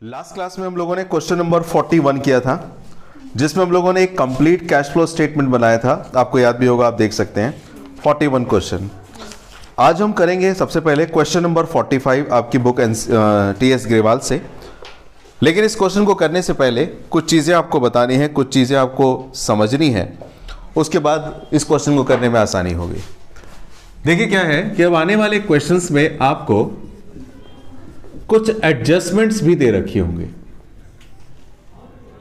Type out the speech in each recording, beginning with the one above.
Last class में हम लोगों ने क्वेश्चन नंबर 41 किया था, जिसमें हम लोगों ने एक कंप्लीट कैश फ्लो स्टेटमेंट बनाया था। आपको याद भी होगा, आप देख सकते हैं 41 क्वेश्चन। आज हम करेंगे सबसे पहले क्वेश्चन नंबर 45 आपकी बुक TS ग्रेवाल से। लेकिन इस क्वेश्चन को करने से पहले कुछ चीज़ें आपको बतानी है, कुछ चीज़ें आपको समझनी है, उसके बाद इस क्वेश्चन को करने में आसानी होगी। देखिए क्या है कि अब आने वाले क्वेश्चंस में आपको कुछ एडजस्टमेंट्स भी दे रखे होंगे।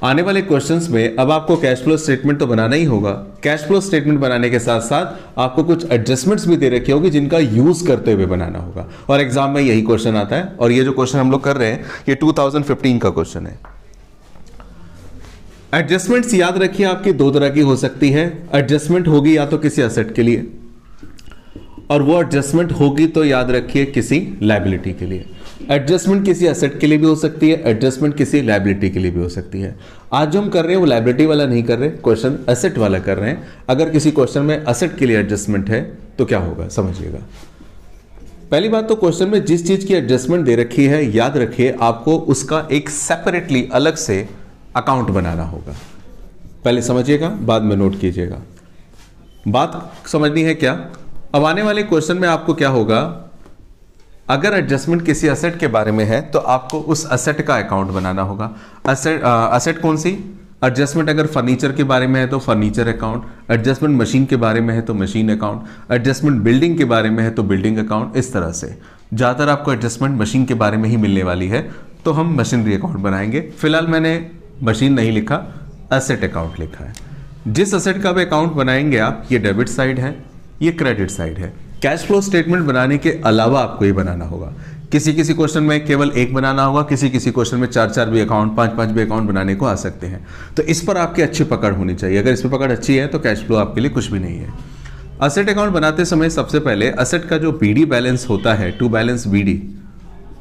आने वाले क्वेश्चंस में अब आपको कैश फ्लो स्टेटमेंट तो बनाना ही होगा। कैश फ्लो स्टेटमेंट बनाने के साथ साथ आपको कुछ एडजस्टमेंट्स भी दे रखे होंगे जिनका यूज करते हुए बनाना होगा, और एग्जाम में यही क्वेश्चन आता है। और ये जो क्वेश्चन हम लोग कर रहे हैं ये 2015 का क्वेश्चन है। एडजस्टमेंट्स याद रखिए आपकी दो तरह की हो सकती है। एडजस्टमेंट होगी या तो किसी एसेट के लिए, और वो एडजस्टमेंट होगी तो याद रखिए किसी लायबिलिटी के लिए। एडजस्टमेंट किसी एसेट के लिए भी हो सकती है, एडजस्टमेंट किसी लायबिलिटी के लिए भी हो सकती है। आज जो हम कर रहे हैं वो लायबिलिटी वाला नहीं कर रहे, क्वेश्चन एसेट वाला कर रहे हैं। अगर किसी क्वेश्चन में एसेट के लिए एडजस्टमेंट है तो क्या होगा समझिएगा। पहली बात तो क्वेश्चन में जिस चीज की एडजस्टमेंट दे रखी है, याद रखिए आपको उसका एक सेपरेटली अलग से अकाउंट बनाना होगा। पहले समझिएगा, बाद में नोट कीजिएगा। बात समझनी है क्या? अब आने वाले क्वेश्चन में आपको क्या होगा, अगर एडजस्टमेंट किसी एसेट के बारे में है तो आपको उस एसेट का अकाउंट बनाना होगा। एसेट कौन सी? एडजस्टमेंट अगर फर्नीचर के बारे में है तो फर्नीचर अकाउंट, एडजस्टमेंट मशीन के बारे में है तो मशीन अकाउंट, एडजस्टमेंट बिल्डिंग के बारे में है तो बिल्डिंग अकाउंट। इस तरह से ज़्यादातर आपको एडजस्टमेंट मशीन के बारे में ही मिलने वाली है, तो हम मशीनरी अकाउंट बनाएंगे। फिलहाल मैंने मशीन नहीं लिखा, एसेट अकाउंट लिखा है। जिस एसेट का भी अकाउंट बनाएंगे आप, ये डेबिट साइड है, ये क्रेडिट साइड है। कैश फ्लो स्टेटमेंट बनाने के अलावा आपको ये बनाना होगा। किसी किसी क्वेश्चन में केवल एक बनाना होगा, किसी किसी क्वेश्चन में 4 भी अकाउंट, 5 भी अकाउंट बनाने को आ सकते हैं। तो इस पर आपकी अच्छी पकड़ होनी चाहिए। अगर इस पर पकड़ अच्छी है तो कैश फ्लो आपके लिए कुछ भी नहीं है। एसेट अकाउंट बनाते समय सबसे पहले एसेट का जो BD बैलेंस होता है, टू बैलेंस BD,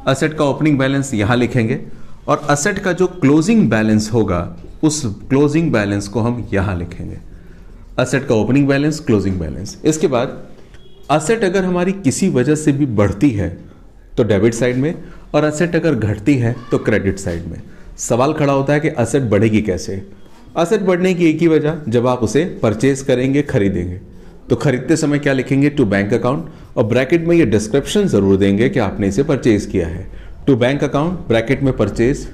एसेट का ओपनिंग बैलेंस यहाँ लिखेंगे, और एसेट का जो क्लोजिंग बैलेंस होगा उस क्लोजिंग बैलेंस को हम यहाँ लिखेंगे। एसेट का ओपनिंग बैलेंस, क्लोजिंग बैलेंस। इसके बाद एसेट अगर हमारी किसी वजह से भी बढ़ती है तो डेबिट साइड में, और एसेट अगर घटती है तो क्रेडिट साइड में। सवाल खड़ा होता है कि एसेट बढ़ेगी कैसे? एसेट बढ़ने की एक ही वजह, जब आप उसे परचेज करेंगे, खरीदेंगे, तो खरीदते समय क्या लिखेंगे? टू बैंक अकाउंट, और ब्रैकेट में ये डिस्क्रिप्शन जरूर देंगे कि आपने इसे परचेज किया है। टू बैंक अकाउंट, ब्रैकेट में परचेज।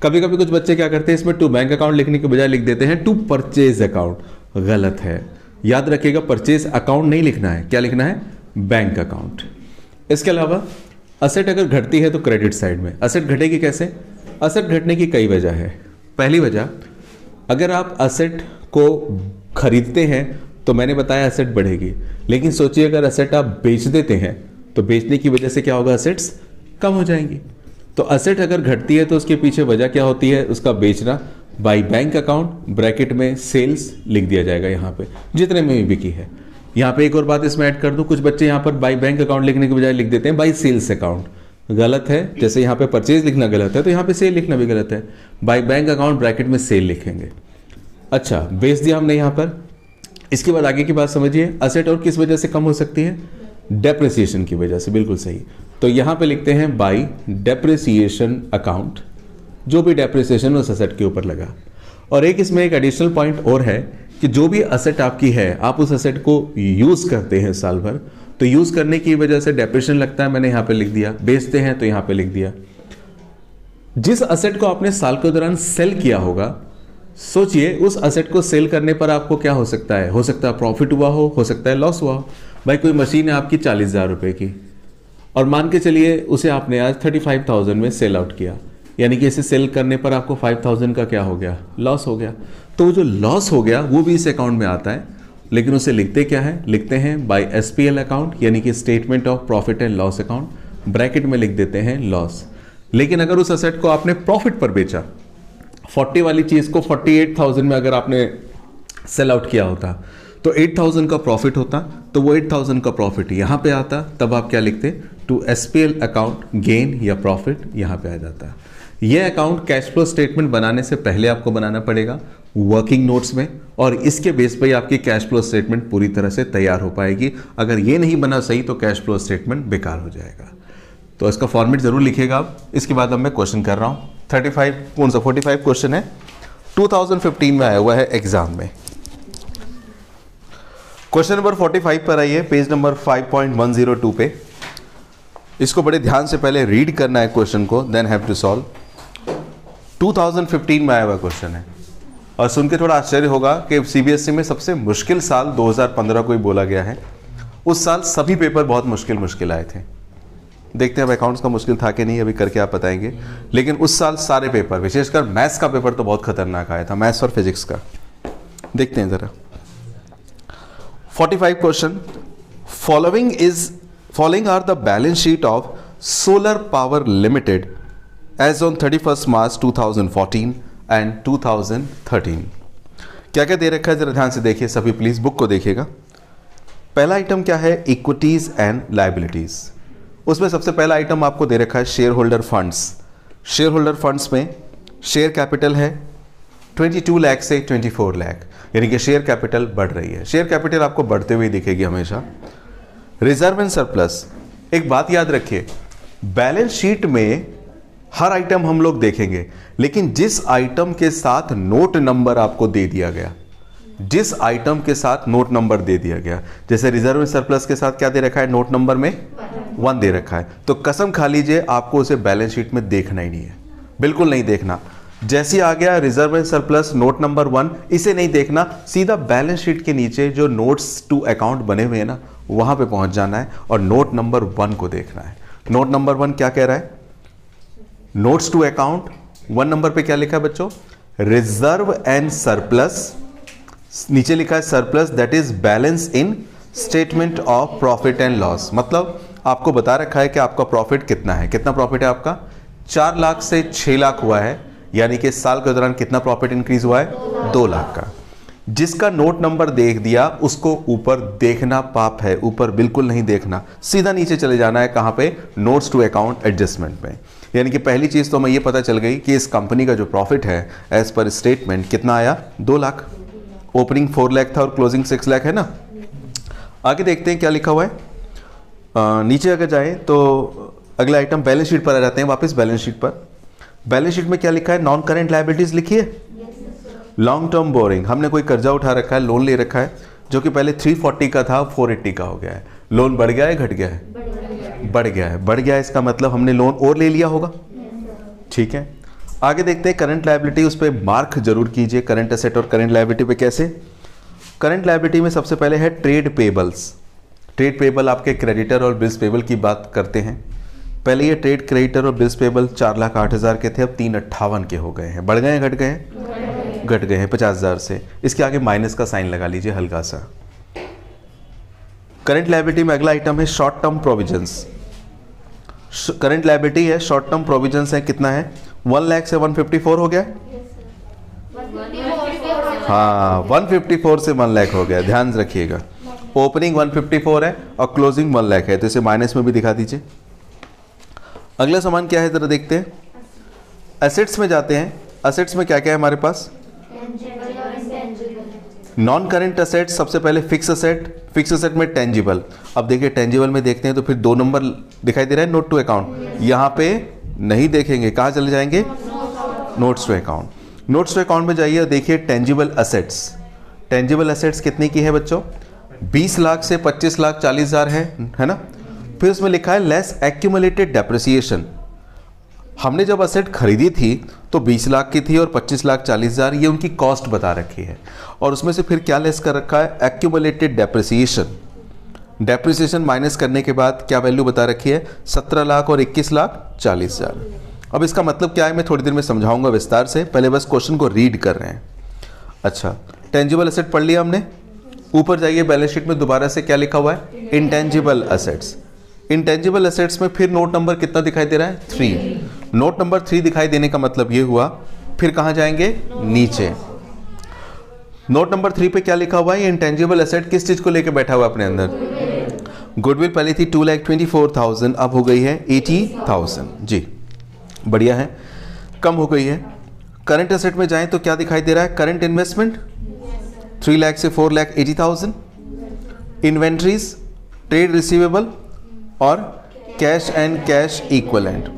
कभी कभी कुछ बच्चे क्या करते हैं, इसमें टू बैंक अकाउंट लिखने के बजाय लिख देते हैं टू परचेज अकाउंट। गलत है, याद रखिएगा परचेज अकाउंट नहीं लिखना है, क्या लिखना है? Bank account. इसके अलावा एसेट अगर घटती है तो क्रेडिट साइड में। एसेट घटेगी कैसे? एसेट घटने की कई वजह है। पहली वजह, अगर आप एसेट को खरीदते हैं तो मैंने बताया एसेट बढ़ेगी, लेकिन सोचिए अगर एसेट आप बेच देते हैं तो बेचने की वजह से क्या होगा? एसेट्स कम हो जाएंगी। तो एसेट अगर घटती है तो उसके पीछे वजह क्या होती है? उसका बेचना। बाई बैंक अकाउंट, ब्रैकेट में सेल्स लिख दिया जाएगा यहाँ पे, जितने में भी बिकी है। यहाँ पे एक और बात इसमें ऐड कर दूं, कुछ बच्चे यहाँ पर बाई बैंक अकाउंट लिखने के बजाय लिख देते हैं बाई सेल्स अकाउंट। गलत है। जैसे यहाँ पे परचेज लिखना गलत है तो यहाँ पे सेल लिखना भी गलत है। बाई बैंक अकाउंट, ब्रैकेट में सेल लिखेंगे। अच्छा, बेच दिया हमने यहाँ पर। इसके बाद आगे की बात समझिए, एसेट और किस वजह से कम हो सकती है? डेप्रिसिएशन की वजह से। बिल्कुल सही। तो यहाँ पे लिखते हैं बाई डेप्रिसिएशन अकाउंट, जो भी डेप्रिसिएशन उस एसेट के ऊपर लगा। और एक इसमें एक एडिशनल पॉइंट और है कि जो भी एसेट आपकी है, आप उस एसेट को यूज करते हैं साल भर, तो यूज करने की वजह से डेप्रिसिएशन लगता है, मैंने यहाँ पे लिख दिया। बेचते हैं तो यहाँ पे लिख दिया। जिस एसेट को आपने साल के दौरान सेल किया होगा, सोचिए उस एसेट को सेल करने पर आपको क्या हो सकता है? हो सकता है प्रॉफिट हुआ हो सकता है लॉस हुआ हो। भाई कोई मशीन है आपकी 40,000 रुपए की, और मान के चलिए उसे आपने आज 35,000 में सेल आउट किया, यानी कि इसे सेल करने पर आपको 5,000 का क्या हो गया? लॉस हो गया। तो वो जो लॉस हो गया वो भी इस अकाउंट में आता है, लेकिन उसे लिखते क्या है? लिखते हैं बाय SPL अकाउंट, यानी कि statement of profit and loss account. Bracket में लिख देते हैं लॉस। लेकिन अगर उस एसेट को आपने प्रॉफिट पर बेचा, 40 वाली चीज को 48,000 में अगर आपने सेल आउट किया होता तो 8,000 का प्रॉफिट होता, तो वो 8,000 का प्रॉफिट यहाँ पे आता, तब आप क्या लिखते? टू SPL अकाउंट, गेन या प्रॉफिट यहाँ पे आ जाता। यह अकाउंट कैश फ्लो स्टेटमेंट बनाने से पहले आपको बनाना पड़ेगा वर्किंग नोट्स में, और इसके बेस पर आपकी कैश फ्लो स्टेटमेंट पूरी तरह से तैयार हो पाएगी। अगर ये नहीं बना सही तो कैश फ्लो स्टेटमेंट बेकार हो जाएगा। तो इसका फॉर्मेट जरूर लिखिएगा आप। इसके बाद अब मैं क्वेश्चन कर रहा हूँ 35 कौन सा 45 क्वेश्चन है, 2015 में आया हुआ है एग्जाम में। क्वेश्चन नंबर 45 पर आइए, पेज नंबर 5.102 पे। इसको बड़े ध्यान से पहले रीड करना है क्वेश्चन को, देन हैव टू सॉल्व। 2015 में आया हुआ क्वेश्चन है और सुन के थोड़ा आश्चर्य होगा कि सीबीएसई में सबसे मुश्किल साल 2015 को ही बोला गया है। उस साल सभी पेपर बहुत मुश्किल आए थे। देखते हैं अब अकाउंट्स का मुश्किल था कि नहीं, अभी करके आप बताएंगे। लेकिन उस साल सारे पेपर, विशेषकर मैथ्स का पेपर तो बहुत खतरनाक आया था, मैथ्स और फिजिक्स का। देखते हैं जरा 45 question. Following are the balance sheet of solar power limited as on 31 March 2014 and 2013। क्या क्या दे रखा है जरा ध्यान से देखिए सभी, प्लीज बुक को देखिएगा। पहला आइटम क्या है, इक्विटीज एंड लायबिलिटीज। उसमें सबसे पहला आइटम आपको दे रखा है share holder funds. Share holder funds में शेयर कैपिटल है 22 लाख से 24 लाख, यानी कि शेयर कैपिटल बढ़ रही है। शेयर कैपिटल आपको बढ़ते हुए दिखेगी हमेशा। रिजर्व एंड सरप्लस, एक बात याद रखिए, बैलेंस शीट में हर आइटम हम लोग देखेंगे, लेकिन जिस आइटम के साथ नोट नंबर आपको दे दिया गया, जिस आइटम के साथ नोट नंबर दे दिया गया, जैसे रिजर्व एंड सरप्लस के साथ क्या दे रखा है, नोट नंबर में 1 दे रखा है, तो कसम खा लीजिए आपको उसे बैलेंस शीट में देखना ही नहीं है, बिल्कुल नहीं देखना। जैसे आ गया reserve and surplus note number 1, इसे नहीं देखना, सीधा बैलेंस शीट के नीचे जो नोट्स टू अकाउंट बने हुए हैं ना, वहां पे पहुंच जाना है और नोट नंबर 1 को देखना है। नोट नंबर 1 क्या कह रहा है, नोट्स टू अकाउंट 1 नंबर पे क्या लिखा है बच्चों, रिजर्व एंड सरप्लस, नीचे लिखा है surplus that is balance in statement of profit and loss. मतलब आपको बता रखा है कि आपका प्रॉफिट कितना है, कितना प्रॉफिट है आपका, 4 लाख से 6 लाख हुआ है, यानी कि साल के दौरान कितना प्रॉफिट इंक्रीज हुआ है, 2 लाख का। जिसका नोट नंबर देख दिया उसको ऊपर देखना पाप है, ऊपर बिल्कुल नहीं देखना, सीधा नीचे चले जाना है, कहां पे, नोट्स टू अकाउंट एडजस्टमेंट में। यानी कि पहली चीज तो हमें ये पता चल गई कि इस कंपनी का जो प्रॉफिट है एज पर स्टेटमेंट कितना आया, 2 लाख। ओपनिंग 4 लाख था और क्लोजिंग 6 लाख है ना। आगे देखते हैं क्या लिखा हुआ है। नीचे अगर जाएं तो अगला आइटम बैलेंस शीट पर आ जाते हैं, वापस बैलेंस शीट पर। बैलेंस शीट में क्या लिखा है, नॉन करेंट लायबिलिटीज लिखी है, लॉन्ग टर्म बोरिंग, हमने कोई कर्जा उठा रखा है, लोन ले रखा है, जो कि पहले 340 का था 480 का हो गया है। लोन बढ़ गया है, घट गया है, बढ़ गया है। बढ़ गया है इसका मतलब हमने लोन और ले लिया होगा, ठीक है। आगे देखते हैं करंट लायबिलिटी, उस पर मार्क जरूर कीजिए, करंट एसेट और करंट लायबिलिटी पे कैसे। करंट लायबिलिटी में सबसे पहले है ट्रेड पेबल्स। ट्रेड पेबल आपके क्रेडिटर और बिल्स पेबल की बात करते हैं। पहले ये ट्रेड क्रेडिटर और बिल्स पेबल 4,08,000 के थे, अब 358 के हो गए हैं। बढ़ गए हैं, घट गए हैं, घट गए हैं 50,000 से। इसके आगे माइनस का साइन लगा लीजिए हल्का सा। करंट लायबिलिटी में अगला आइटम है short term provisions. Current liability है, शॉर्ट टर्म प्रोविजंस है, कितना है, 1 लाख से 154 हो गया, हाँ 154 से 1 लाख हो गया, ध्यान रखिएगा। ओपनिंग 154 है और क्लोजिंग 1 लाख है, तो इसे माइनस में भी दिखा दीजिए। अगला सामान क्या है जरा देखते हैं। एसेट्स में जाते हैं। एसेट्स में क्या क्या है हमारे पास, नॉन करेंट एसेट, सबसे पहले फिक्स एसेट। फिक्स एसेट में टेंजिबल, अब देखिए टेंजिबल में देखते हैं तो फिर 2 नंबर दिखाई दे रहा है, नोट टू अकाउंट, यहाँ पे नहीं देखेंगे, कहाँ चले जाएंगे, notes to account. Notes to account में जाइए, देखिए टेंजिबल एसेट्स। टेंजिबल एसेट्स कितने की है बच्चों, 20 लाख से 25 लाख 40,000 है ना। फिर उसमें लिखा है लेस एक्यूमुलेटेड डेप्रिसिएशन। हमने जब एसेट खरीदी थी तो 20 लाख की थी और 25 लाख 40,000 ये उनकी कॉस्ट बता रखी है, और उसमें से फिर क्या लेस कर रखा है, एक्यूमुलेटेड डेप्रिसिएशन। डेप्रिसिएशन माइनस करने के बाद क्या वैल्यू बता रखी है, 17 लाख और 21 लाख 40,000। अब इसका मतलब क्या है मैं थोड़ी देर में समझाऊंगा विस्तार से, पहले बस क्वेश्चन को रीड कर रहे हैं। अच्छा, टेंजिबल एसेट पढ़ लिया हमने। ऊपर जाइए बैलेंस शीट में दोबारा से क्या लिखा हुआ है, इंटेंजिबल एसेट्स। इंटेंजिबल एसेट्स में फिर नोट नंबर कितना दिखाई दे रहा है, 3। नोट नंबर 3 दिखाई देने का मतलब ये हुआ, फिर कहां जाएंगे, नीचे। नोट नंबर 3 पे क्या लिखा हुआ है, ये इंटेंजिबल एसेट किस चीज को लेकर बैठा हुआ अपने अंदर, गुडविल पहले थी 2,24,000, अब हो गई है 80,000। जी बढ़िया है, कम हो गई है। करंट एसेट में जाएं तो क्या दिखाई दे रहा है, करंट इन्वेस्टमेंट 3 लाख से 4,80,000। इन्वेंट्रीज, ट्रेड रिसीवेबल और कैश एंड कैश इक्वलेंट।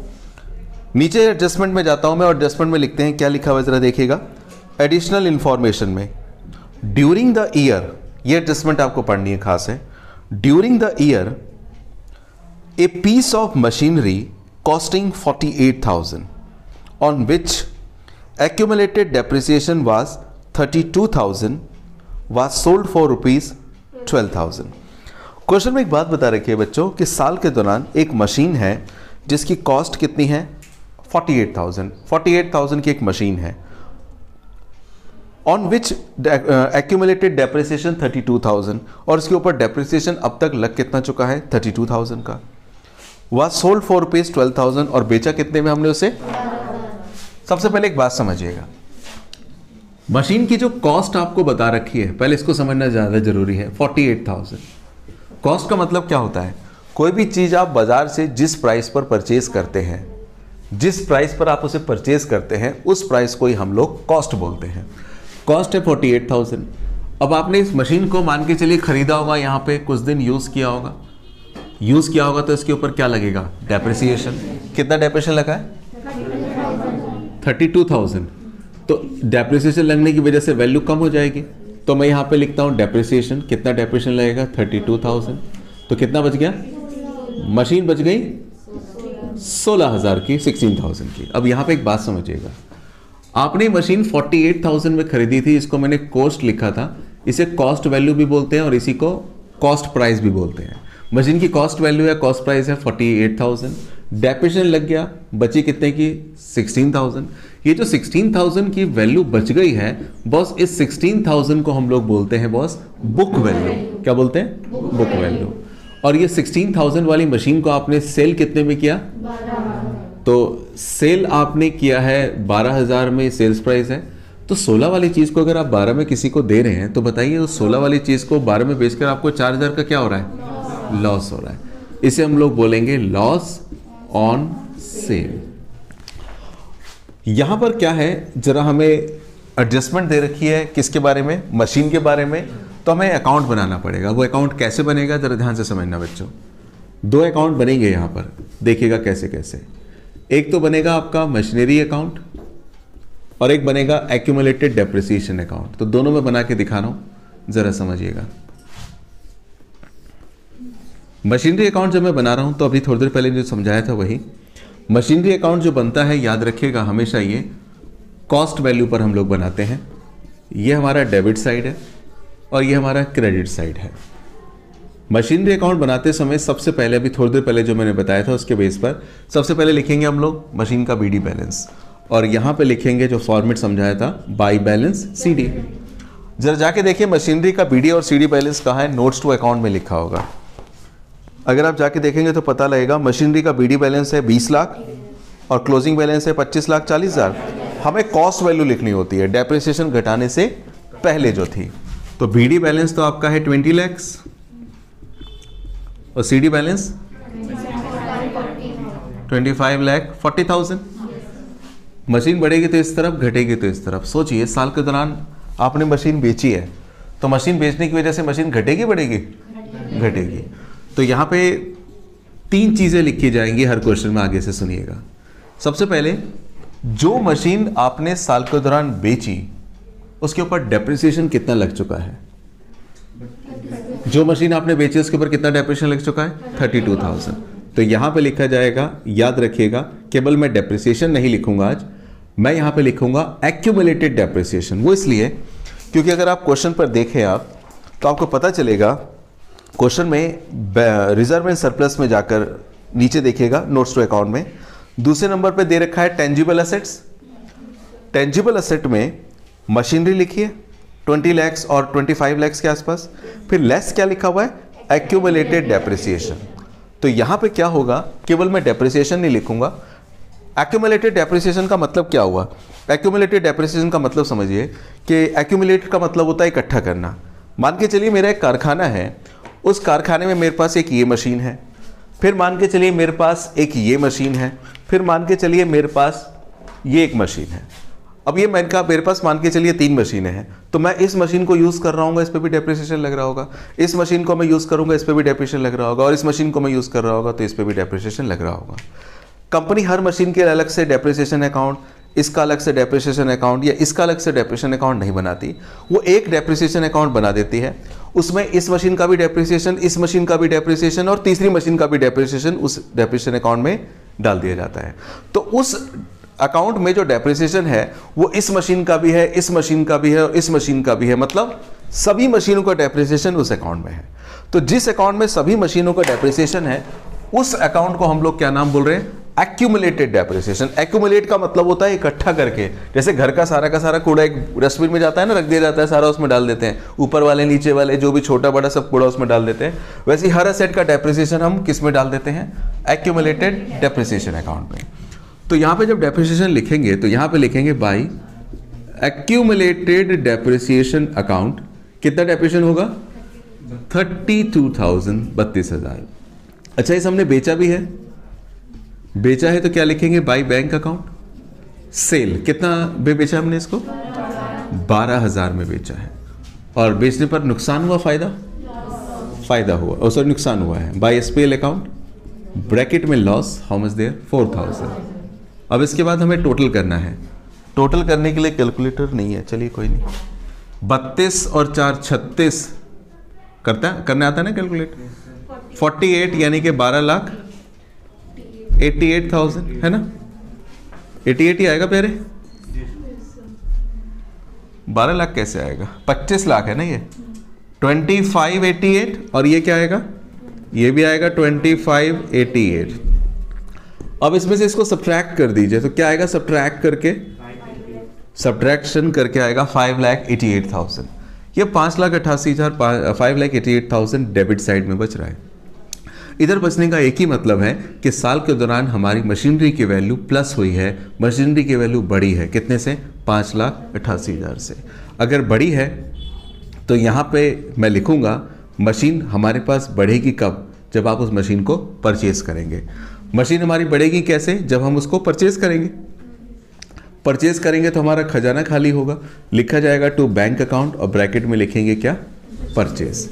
नीचे एडजस्टमेंट में जाता हूं मैं और एडजस्टमेंट में लिखते हैं, क्या लिखा हुआ जरा देखिएगा, एडिशनल इंफॉर्मेशन में ड्यूरिंग द ईयर, ये एडजस्टमेंट आपको पढ़नी है खास है, during the year a piece of machinery costing 48,000 on which accumulated depreciation was 32,000 was sold for ₹12,000। Question में एक बात बता रखी है बच्चों कि साल के दौरान एक मशीन है जिसकी कॉस्ट कितनी है 48,000 की एक मशीन है, ऑन विच एक्यूमुलेटेड डेप्रिसिएशन 32,000 और इसके ऊपर डेप्रिसिएशन अब तक लग कितना चुका है 32,000 का, was sold for ₹12,000 और बेचा कितने में हमने उसे। सबसे पहले एक बात समझिएगा, मशीन की जो कॉस्ट आपको बता रखी है पहले इसको समझना ज्यादा जरूरी है। 48,000 कॉस्ट का मतलब क्या होता है, कोई भी चीज आप बाजार से जिस प्राइस पर परचेज करते हैं, जिस प्राइस पर आप उसे परचेज करते हैं उस प्राइस को ही हम लोग कॉस्ट बोलते हैं। कॉस्ट है 48,000। अब आपने इस मशीन को मान के चलिए खरीदा होगा, यहाँ पे कुछ दिन यूज किया होगा, तो इसके ऊपर क्या लगेगा डेप्रिसिएशन। कितना डेप्रिसिएशन लगा है 32,000। तो डेप्रिसिएशन लगने की वजह से वैल्यू कम हो जाएगी, तो मैं यहाँ पे लिखता हूँ डेप्रिसिएशन, कितना डेप्रिसिएशन लगेगा 32,000, तो कितना बच गया, मशीन बच गई 16,000 की, 16,000 की। अब यहाँ पे एक बात समझिएगा, आपने मशीन 48,000 में खरीदी थी, इसको मैंने कॉस्ट लिखा था, इसे कॉस्ट वैल्यू भी बोलते हैं और इसी को कॉस्ट प्राइस भी बोलते हैं। मशीन की कॉस्ट वैल्यू है, कॉस्ट प्राइस है 48,000, डेप्रिसिएशन लग गया, बची कितने की 16,000। ये जो 16,000 की वैल्यू बच गई है बॉस, इस 16,000 को हम लोग बोलते हैं बॉस बुक वैल्यू। क्या बोलते हैं, बुक वैल्यू। और ये 16,000 वाली मशीन को आपने सेल कितने में किया, तो सेल आपने किया है 12,000 में, सेल्स प्राइस है। तो 16 वाली चीज को अगर आप 12 में किसी को दे रहे हैं तो बताइए उस 16 वाली चीज को 12 में बेचकर आपको 4,000 का क्या हो रहा है, लॉस हो रहा है। इसे हम लोग बोलेंगे लॉस ऑन सेल। यहां पर क्या है, जरा हमें एडजस्टमेंट दे रखी है किसके बारे में, मशीन के बारे में, तो हमें अकाउंट बनाना पड़ेगा। वो अकाउंट कैसे बनेगा जरा ध्यान से समझना बच्चों। 2 अकाउंट बनेंगे यहां पर, देखिएगा कैसे कैसे। एक तो बनेगा आपका मशीनरी अकाउंट और एक बनेगा एक्यूमुलेटेड डेप्रिसिएशन अकाउंट। तो दोनों में बना के दिखा रहा हूं, जरा समझिएगा। मशीनरी अकाउंट जब मैं बना रहा हूं तो अभी थोड़ी देर पहले जो समझाया था वही मशीनरी अकाउंट जो बनता है, याद रखिएगा हमेशा ये कॉस्ट वैल्यू पर हम लोग बनाते हैं। ये हमारा डेबिट साइड है और ये हमारा क्रेडिट साइड है। मशीनरी अकाउंट बनाते समय सबसे पहले, अभी थोड़ी देर पहले जो मैंने बताया था उसके बेस पर, सबसे पहले लिखेंगे हम लोग मशीन का बीडी बैलेंस और यहां पे लिखेंगे जो फॉर्मेट समझाया था बाई बैलेंस सीडी। जरा जाके देखिए मशीनरी का बीडी और सीडी बैलेंस कहाँ है, नोट्स टू अकाउंट में लिखा होगा। अगर आप जाके देखेंगे तो पता लगेगा मशीनरी का बीडी बैलेंस है 20 लाख और क्लोजिंग बैलेंस है 25,40,000। हमें कॉस्ट वैल्यू लिखनी होती है डेप्रिसिएशन घटाने से पहले जो थी। तो बीडी बैलेंस तो आपका है 20 लाख और सीडी बैलेंस 25,40,000। मशीन बढ़ेगी तो इस तरफ, घटेगी तो इस तरफ। सोचिए साल के दौरान आपने मशीन बेची है, तो मशीन बेचने की वजह से मशीन घटेगी बढ़ेगी, घटेगी। तो यहाँ पे 3 चीजें लिखी जाएंगी हर क्वेश्चन में, आगे से सुनिएगा। सबसे पहले जो मशीन आपने साल के दौरान बेची उसके ऊपर डेप्रिसिएशन कितना लग चुका है। जो मशीन आपने बेची उसके ऊपर कितना डेप्रिसिएशन लग चुका है 32,000। तो यहां पे लिखा जाएगा, याद रखिएगा, केवल मैं डेप्रिसिएशन नहीं लिखूंगा आज, मैं यहां पे लिखूंगा एक्यूमुलेटेड डेप्रिसिएशन। वो इसलिए क्योंकि अगर आप क्वेश्चन पर देखें आप तो आपको पता चलेगा, क्वेश्चन में रिजर्व एंड सरप्लस में जाकर नीचे देखिएगा नोट्स टू अकाउंट में दूसरे नंबर पे दे रखा है टेंजिबल एसेट्स। टेंजिबल एसेट में मशीनरी लिखी है 20 लाख और 25 लाख के आसपास, फिर लेस क्या लिखा हुआ है, एक्यूमुलेटेड डेप्रिसिएशन। तो यहां पे क्या होगा, केवल मैं डेप्रिसिएशन नहीं लिखूंगा। एक्यूमुलेटेड डेप्रिसिएशन का मतलब क्या हुआ, एक्यूमुलेटेड डेप्रिसिएशन का मतलब समझिए कि एक्यूमुलेट का मतलब होता है इकट्ठा करना। मान के चलिए मेरा एक कारखाना है, उस कारखाने में मेरे पास एक ये मशीन है, फिर मान के चलिए मेरे पास एक ये मशीन है, फिर मान के चलिए मेरे पास ये एक मशीन है। अब ये मेरे पास मान के चलिए 3 मशीनें हैं, तो मैं इस मशीन को यूज़ कर रहा हूँ, इस पर भी डेप्रिसिएशन लग रहा होगा, इस मशीन को मैं यूज़ करूँगा, इस पर भी डेप्रिसिएशन लग रहा होगा, और इस मशीन को मैं यूज़ कर रहा होगा तो इस पर भी डेप्रिसिएशन लग रहा होगा। कंपनी हर मशीन के अलग से डेप्रिसिएशन अकाउंट, इसका अलग से डेप्रिसिएशन अकाउंट या इसका अलग से डेप्रिसिएशन अकाउंट नहीं बनाती, वो एक डेप्रिसिएशन अकाउंट बना देती है। उसमें इस मशीन का भी डेप्रिसिएशन, इस मशीन का भी डेप्रिसिएशन और तीसरी मशीन का भी डेप्रिसिएशन उस डेप्रिसिएशन अकाउंट में डाल दिया जाता है। तो उस अकाउंट में जो डेप्रिसिएशन है वो इस मशीन का भी है, इस मशीन का भी है और इस मशीन का भी है, मतलब सभी मशीनों का डेप्रिसिएशन उस अकाउंट में है। तो जिस अकाउंट में सभी मशीनों का डेप्रिसिएशन है उस अकाउंट को हम लोग क्या नाम बोल रहे हैं? Accumulated depreciation. एक्यूमुलेट का मतलब होता है इकट्ठा करके, जैसे घर का सारा कूड़ा एक डस्टबिन में जाता है ना, रख दिया जाता है सारा, उसमें डाल देते हैं, ऊपर वाले नीचे वाले जो भी छोटा बड़ा सब कूड़ा उसमें डाल देते हैं। वैसे हर असेट का डेप्रिसिएशन हम किस में डाल देते हैं? एक्यूमुलेटेड डेप्रिसिएशन अकाउंट में। तो यहाँ पे जब डेप्रिसिएशन लिखेंगे तो यहाँ पे लिखेंगे बाई एक्यूमुलेटेड डेप्रिसिएशन अकाउंट। कितना डेप्रिसिएशन होगा? 32,000, 32,000। अच्छा, इस हमने बेचा भी है, बेचा है तो क्या लिखेंगे? By bank account cell. कितना बेचा हमने इसको? 12,000 में बेचा है। और बेचने पर नुकसान हुआ, फायदा हुआ, और सॉरी नुकसान हुआ है। बाई एसपीएल अकाउंट ब्रैकेट में लॉस, हाउ मच देयर? 4,000। अब इसके बाद हमें टोटल करना है। टोटल करने के लिए कैलकुलेटर नहीं है, चलिए कोई नहीं। 32 और 4 36 करने आता है ना कैलकुलेटर? 48 यानी कि 12,88,000 है ना? 88 ही आएगा प्यारे। 12 लाख कैसे आएगा? 25 लाख है ना ये। 2588 और ये क्या आएगा? ये भी आएगा 2588। अब इसमें से इसको सब्ट्रैक्ट कर दीजिए तो क्या आएगा? सब्ट्रैक्शन करके आएगा 5,88,000। ये 5,88,000, 5,88,000 डेबिट साइड में बच रहा है। इधर बचने का एक ही मतलब है कि साल के दौरान हमारी मशीनरी की वैल्यू प्लस हुई है, मशीनरी की वैल्यू बढ़ी है। कितने से? 5,88,000 से। अगर बढ़ी है तो यहाँ पे मैं लिखूंगा मशीन हमारे पास बढ़ेगी कब? जब आप उस मशीन को परचेज करेंगे। मशीन हमारी बढ़ेगी कैसे? जब हम उसको परचेज करेंगे। परचेज करेंगे तो हमारा खजाना खाली होगा, लिखा जाएगा टू बैंक अकाउंट और ब्रैकेट में लिखेंगे क्या? परचेज।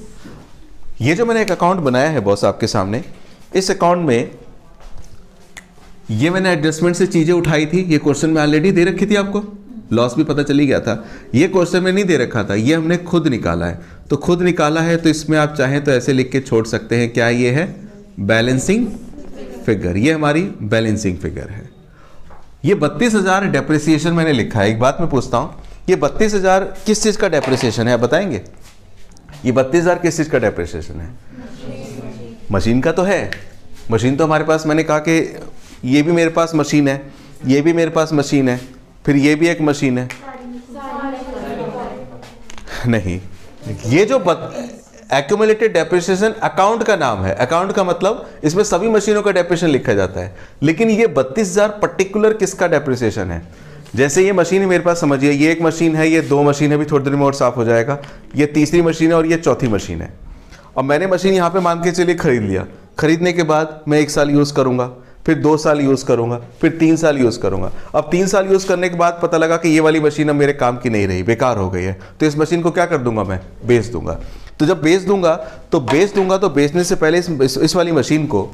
ये जो मैंने एक अकाउंट बनाया है बॉस आपके सामने, इस अकाउंट में ये मैंने एडजस्टमेंट से चीजें उठाई थी। ये क्वेश्चन में ऑलरेडी दे रखी थी आपको, लॉस भी पता चली गया था। ये क्वेश्चन में नहीं दे रखा था, ये हमने खुद निकाला है। तो खुद निकाला है तो इसमें आप चाहें तो ऐसे लिख के छोड़ सकते हैं। क्या ये है? Balancing figure. ये हमारी बैलेंसिंग फिगर है। ये 32,000 डेप्रिसिएशन मैंने लिखा है। एक बात मैं पूछता हूं, ये 32,000 किस चीज का डेप्रिसिएशन है? आप बताएंगे? ये 32,000 किस चीज का डेप्रिसिएशन है? मशीन का तो है। मशीन तो हमारे पास, मैंने कहा कि ये भी मेरे पास मशीन है, ये भी मेरे पास मशीन है, फिर ये भी एक मशीन है। नहीं, ये जो एक्यूमुलेटेड डेप्रिसिएशन अकाउंट का नाम है। अकाउंट का मतलब इसमें सभी मशीनों का डेप्रिसिएशन लिखा जाता है, लेकिन ये 32,000 पर्टिकुलर किसका डेप्रिसिएशन है? जैसे ये मशीन है मेरे पास, समझिए ये एक मशीन है, ये 2 मशीन है, भी थोड़ी देर में और साफ हो जाएगा। ये तीसरी मशीन है और ये चौथी मशीन है। और मैंने मशीन यहाँ पे मान के चलिए खरीद लिया। खरीदने के बाद मैं 1 साल यूज़ करूँगा, फिर 2 साल यूज़ करूँगा, फिर 3 साल यूज़ करूँगा। अब 3 साल यूज़ करने के बाद पता लगा कि ये वाली मशीन अब मेरे काम की नहीं रही, बेकार हो गई है। तो इस मशीन को क्या कर दूंगा? मैं बेच दूंगा। तो जब बेच दूंगा तो बेचने से पहले इस वाली मशीन को,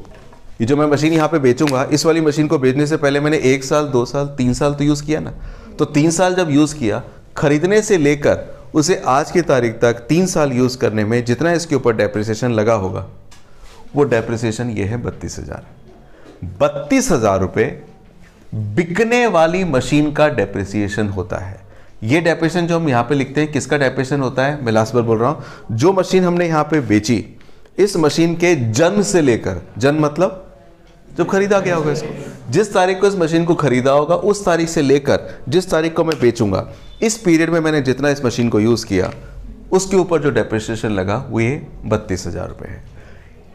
ये जो मैं मशीन यहाँ पे बेचूंगा, इस वाली मशीन को बेचने से पहले मैंने 1 साल, 2 साल, 3 साल तो यूज़ किया ना। तो 3 साल जब यूज़ किया, खरीदने से लेकर उसे आज की तारीख तक 3 साल यूज़ करने में जितना इसके ऊपर डेप्रिसिएशन लगा होगा, वो डेप्रिसिएशन ये है 32,000। 32,000 रुपये बिकने वाली मशीन का डेप्रिसिएशन होता है। ये डेप्रिसिएशन जो हम यहाँ पे लिखते हैं किसका डेप्रिसिएशन होता है? मैं लास्ट बार बोल रहा हूँ, जो मशीन हमने यहाँ पे बेची, इस मशीन के जन्म से लेकर, जन्म मतलब जब खरीदा गया होगा इसको, जिस तारीख को इस मशीन को खरीदा होगा उस तारीख से लेकर जिस तारीख को मैं बेचूंगा, इस पीरियड में मैंने जितना इस मशीन को यूज़ किया उसके ऊपर जो डेप्रिसिएशन लगा वो ये 32,000 रुपये है।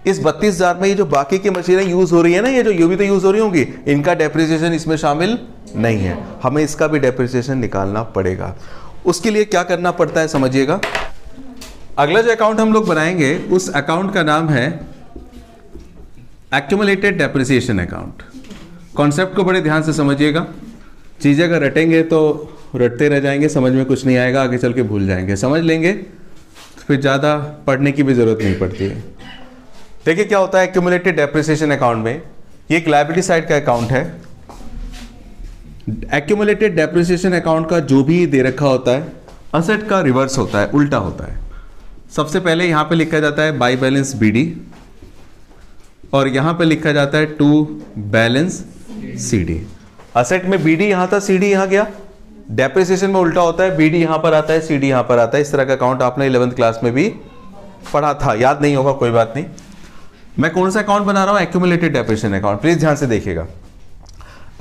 इस 32,000 में ये जो बाकी की मशीनें यूज़ हो रही है ना, ये जो भी तो यूज़ हो रही होंगी, इनका डेप्रिसिएशन इसमें शामिल नहीं है। हमें इसका भी डेप्रिसिएशन निकालना पड़ेगा। उसके लिए क्या करना पड़ता है समझिएगा। अगला जो अकाउंट हम लोग बनाएंगे उस अकाउंट का नाम है एक्यूमुलेटेड डेप्रिसिएशन अकाउंट। कॉन्सेप्ट को बड़े ध्यान से समझिएगा, चीज़ें अगर रटेंगे तो रटते रह जाएंगे, समझ में कुछ नहीं आएगा, आगे चल के भूल जाएंगे। समझ लेंगे तो फिर ज़्यादा पढ़ने की भी ज़रूरत नहीं पड़ती है। देखिए क्या होता है एक्यूमुलेटेड डेप्रिसिएशन अकाउंट में, ये एक लायबिलिटी साइड का अकाउंट है। एक्यूमुलेटेड डेप्रिसिएशन अकाउंट का जो भी दे रखा होता है असेट का रिवर्स होता है, उल्टा होता है। सबसे पहले यहां पे लिखा जाता है बाय बैलेंस बीडी और यहां पे लिखा जाता है टू बैलेंस सीडी। असेट में बीडी यहां था, सीडी यहां गया। डेप्रिसिएशन में उल्टा होता है, बीडी यहां पर आता है, सीडी यहां पर आता है। इस तरह का अकाउंट आपने 11th क्लास में भी पढ़ा था, याद नहीं होगा कोई बात नहीं। मैं कौन सा अकाउंट बना रहा हूं? Accumulated depreciation account. प्लीज ध्यान से देखिएगा।